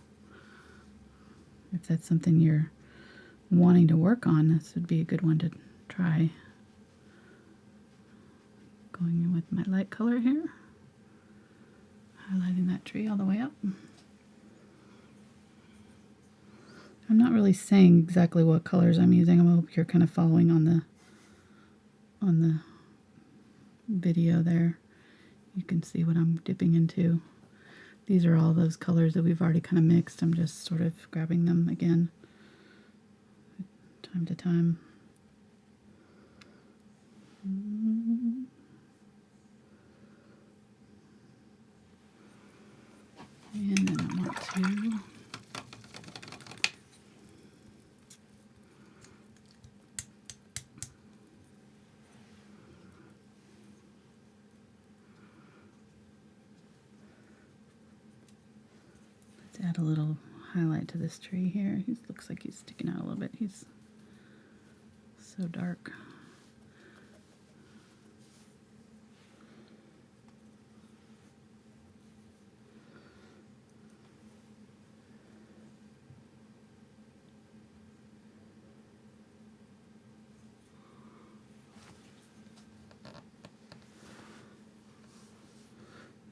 if that's something you're wanting to work on, this would be a good one to try. Going in with my light color here, highlighting that tree all the way up. I'm not really saying exactly what colors I'm using. I hope you're kind of following on the video there. You can see what I'm dipping into. These are all those colors that we've already kind of mixed. I'm just sort of grabbing them again time to time. And then I want to add a little highlight to this tree here. He looks like he's sticking out a little bit. He's so dark.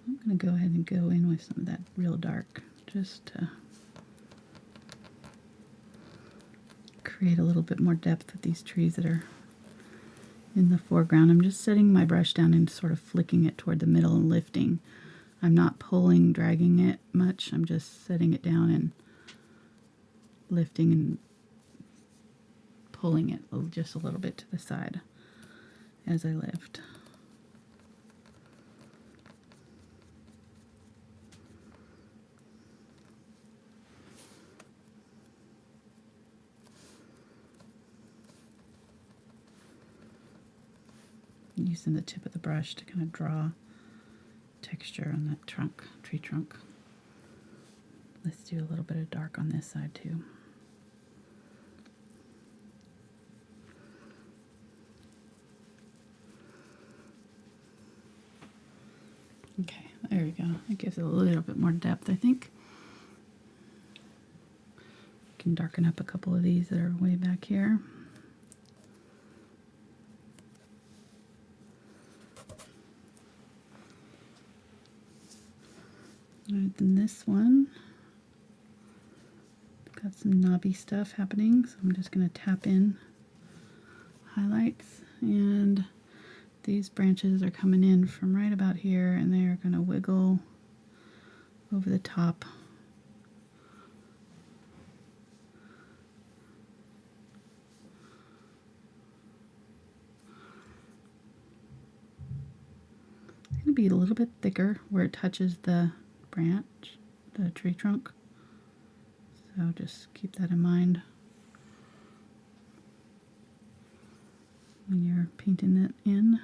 I'm going to go ahead and go in with some of that real dark, just to create a little bit more depth with these trees that are in the foreground. I'm just setting my brush down and sort of flicking it toward the middle and lifting. I'm not pulling, dragging it much. I'm just setting it down and lifting and pulling it just a little bit to the side as I lift. Using the tip of the brush to kind of draw texture on that trunk, tree trunk. Let's do a little bit of dark on this side too. Okay, there we go. It gives it a little bit more depth, I think. Can darken up a couple of these that are way back here. Alright, then this one, got some knobby stuff happening, so I'm just going to tap in highlights, and these branches are coming in from right about here, and they are going to wiggle over the top. It's going to be a little bit thicker where it touches the branch, the tree trunk. So just keep that in mind when you're painting it in.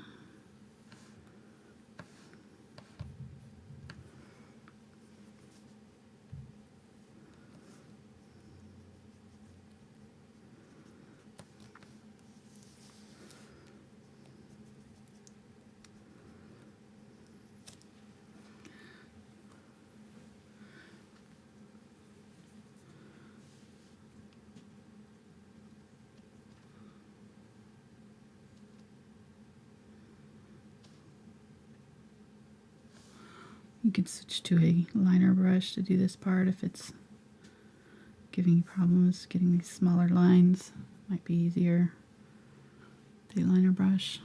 You can switch to a liner brush to do this part if it's giving you problems getting these smaller lines. Might be easier with a liner brush.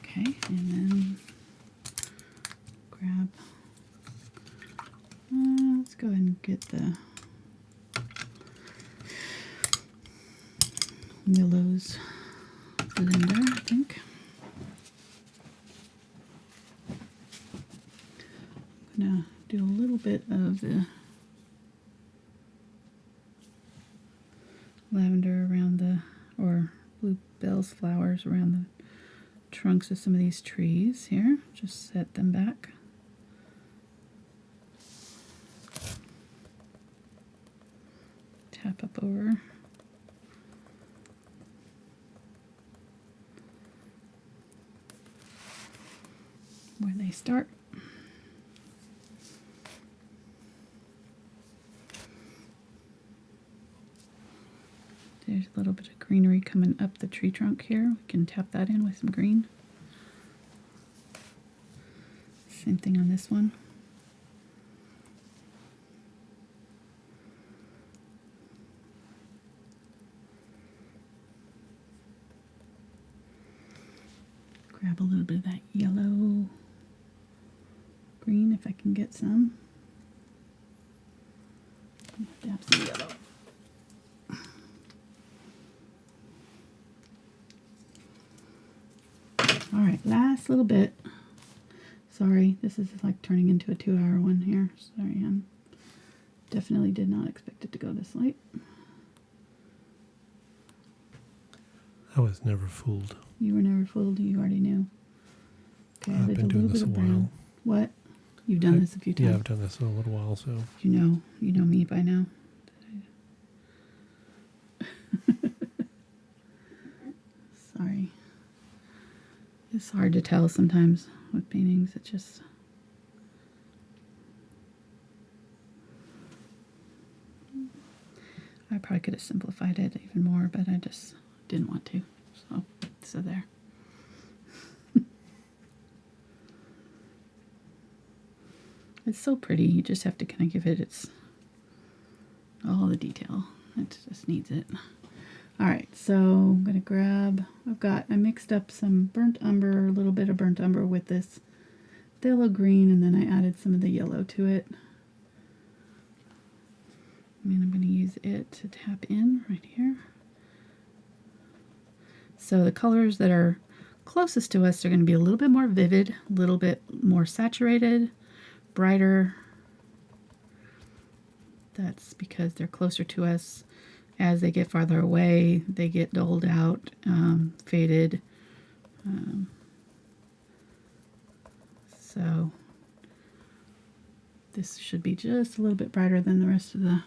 Okay, and then grab, let's go ahead and get the Willow's blender, I think. I'm going to do a little bit of the lavender around the, or Bluebell's flowers around the trunks of some of these trees here. Just set them back. Tap up over. Where they start. There's a little bit of greenery coming up the tree trunk here. We can tap that in with some green. Same thing on this one. Grab a little bit of that yellow green if I can get some. Dab some yellow. Alright, last little bit. Sorry, this is like turning into a 2-hour one here. Sorry, definitely did not expect it to go this late. I was never fooled. You were never fooled, you already knew. Okay, I've there's been a doing little this bit a of brown. while. What? You've done this a few times? Yeah, I've done this in a little while, so. You know me by now. Sorry. It's hard to tell sometimes with paintings. It just... I probably could have simplified it even more, but I just didn't want to. So there. It's so pretty. You just have to kind of give it its all the detail. It just needs it. All right, so I'm going to grab, I mixed up some burnt umber, a little bit of burnt umber with this phthalo green, and then I added some of the yellow to it. And I'm going to use it to tap in right here. So the colors that are closest to us are going to be a little bit more vivid, a little bit more saturated, brighter. That's because they're closer to us. As they get farther away, they get dulled out, faded. So this should be just a little bit brighter than the rest of the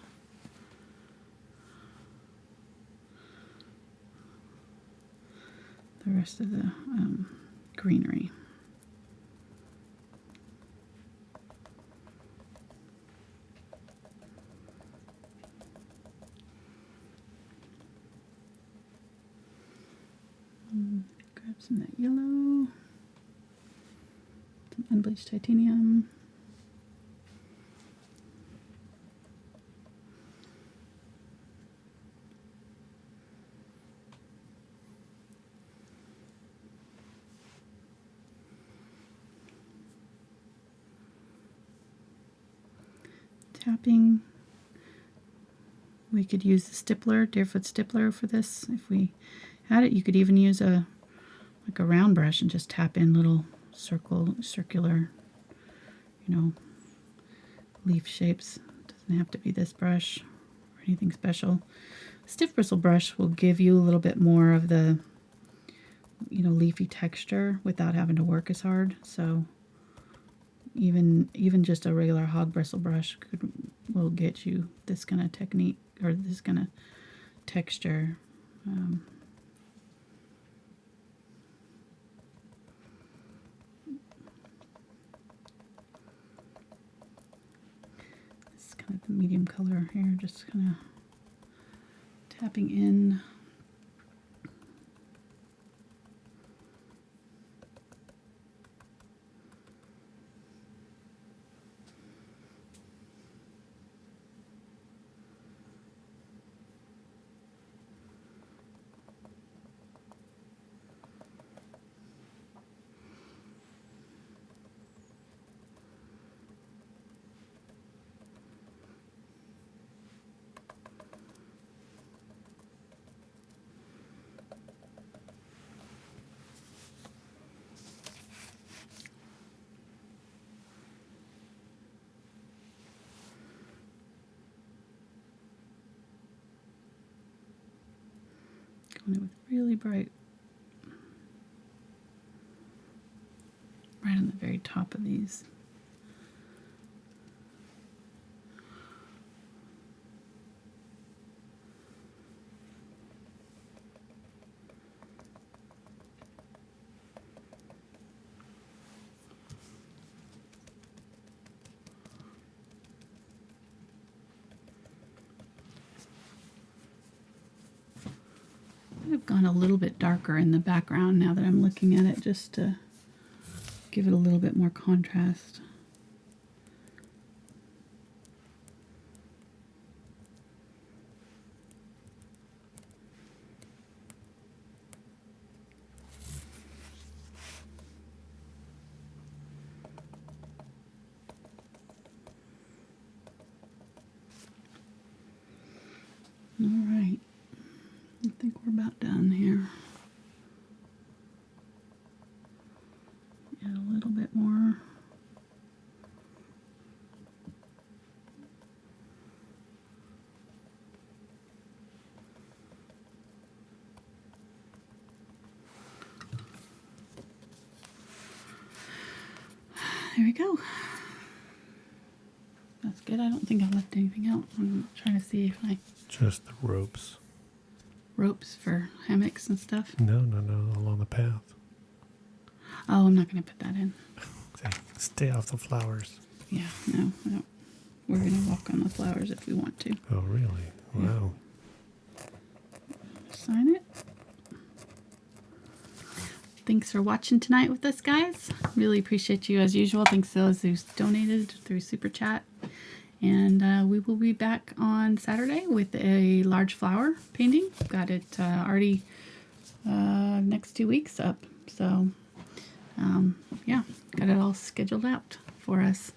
greenery. Grab some of that yellow, some unbleached titanium. Tapping. We could use the Stippler, Deerfoot Stippler for this. If we had it, you could even use a round brush and just tap in little circular, leaf shapes. It doesn't have to be this brush or anything special. Stiff bristle brush will give you a little bit more of the, leafy texture without having to work as hard. So even just a regular hog bristle brush will get you this kind of technique or this kind of texture. This is kind of the medium color here, just kind of tapping in. With really bright, right on the very top of these. I've gone a little bit darker in the background now that I'm looking at it, just to give it a little bit more contrast. All right. I think we're about done here. Add a little bit more. There we go. That's good. I don't think I left anything out. I'm trying to see if I... Just the ropes. Ropes for hammocks and stuff? No, along the path. Oh, I'm not going to put that in. Stay off the flowers. Yeah, no. We're going to walk on the flowers if we want to. Oh, really? Wow. Sign it. Thanks for watching tonight with us, guys. Really appreciate you as usual. Thanks to those who's donated through Super Chat. And we will be back on Saturday with a large flower painting. Got it already next 2 weeks up. So, yeah, got it all scheduled out for us.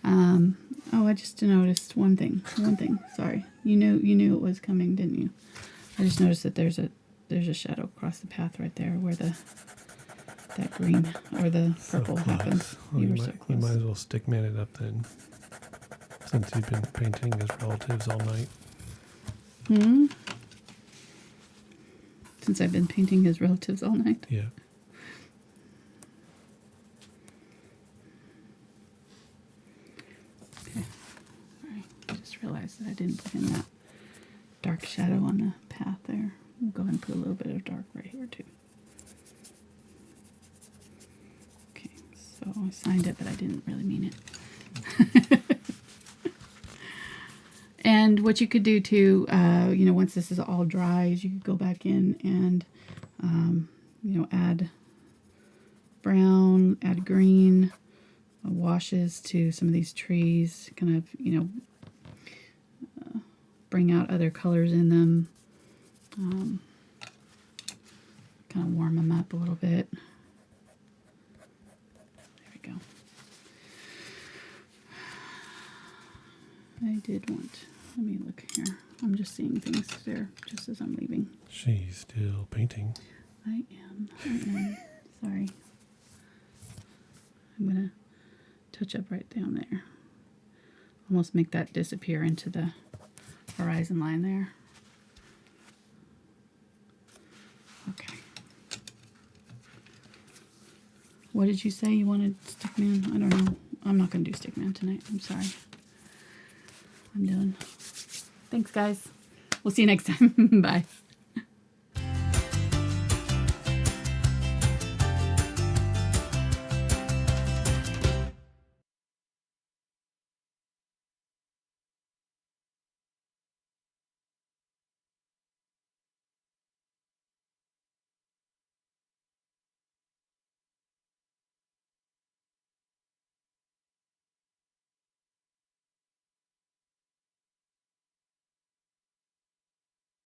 Oh, I just noticed one thing. Sorry, you knew it was coming, didn't you? I just noticed that there's a shadow across the path right there where that green or the purple happens. Well, You you were so might close. as well stick man it up then, since you've been painting his relatives all night. Since I've been painting his relatives all night. Yeah. Okay. All right. I just realized that I didn't put in that dark shadow on the path there. We'll go ahead and put a little bit of dark right here too. Okay, so I signed it, but I didn't really mean it. And what you could do too, once this is all dry, is you could go back in and, add brown, add green, washes to some of these trees, kind of, bring out other colors in them, kind of warm them up a little bit. There we go. I did want, let me look here. I'm just seeing things there just as I'm leaving. She's still painting. I am. Sorry. I'm going to touch up right down there. Almost make that disappear into the horizon line there. Okay. What did you say you wanted, Stickman? I don't know. I'm not going to do Stickman tonight. I'm sorry. I'm done. Thanks, guys. We'll see you next time. Bye.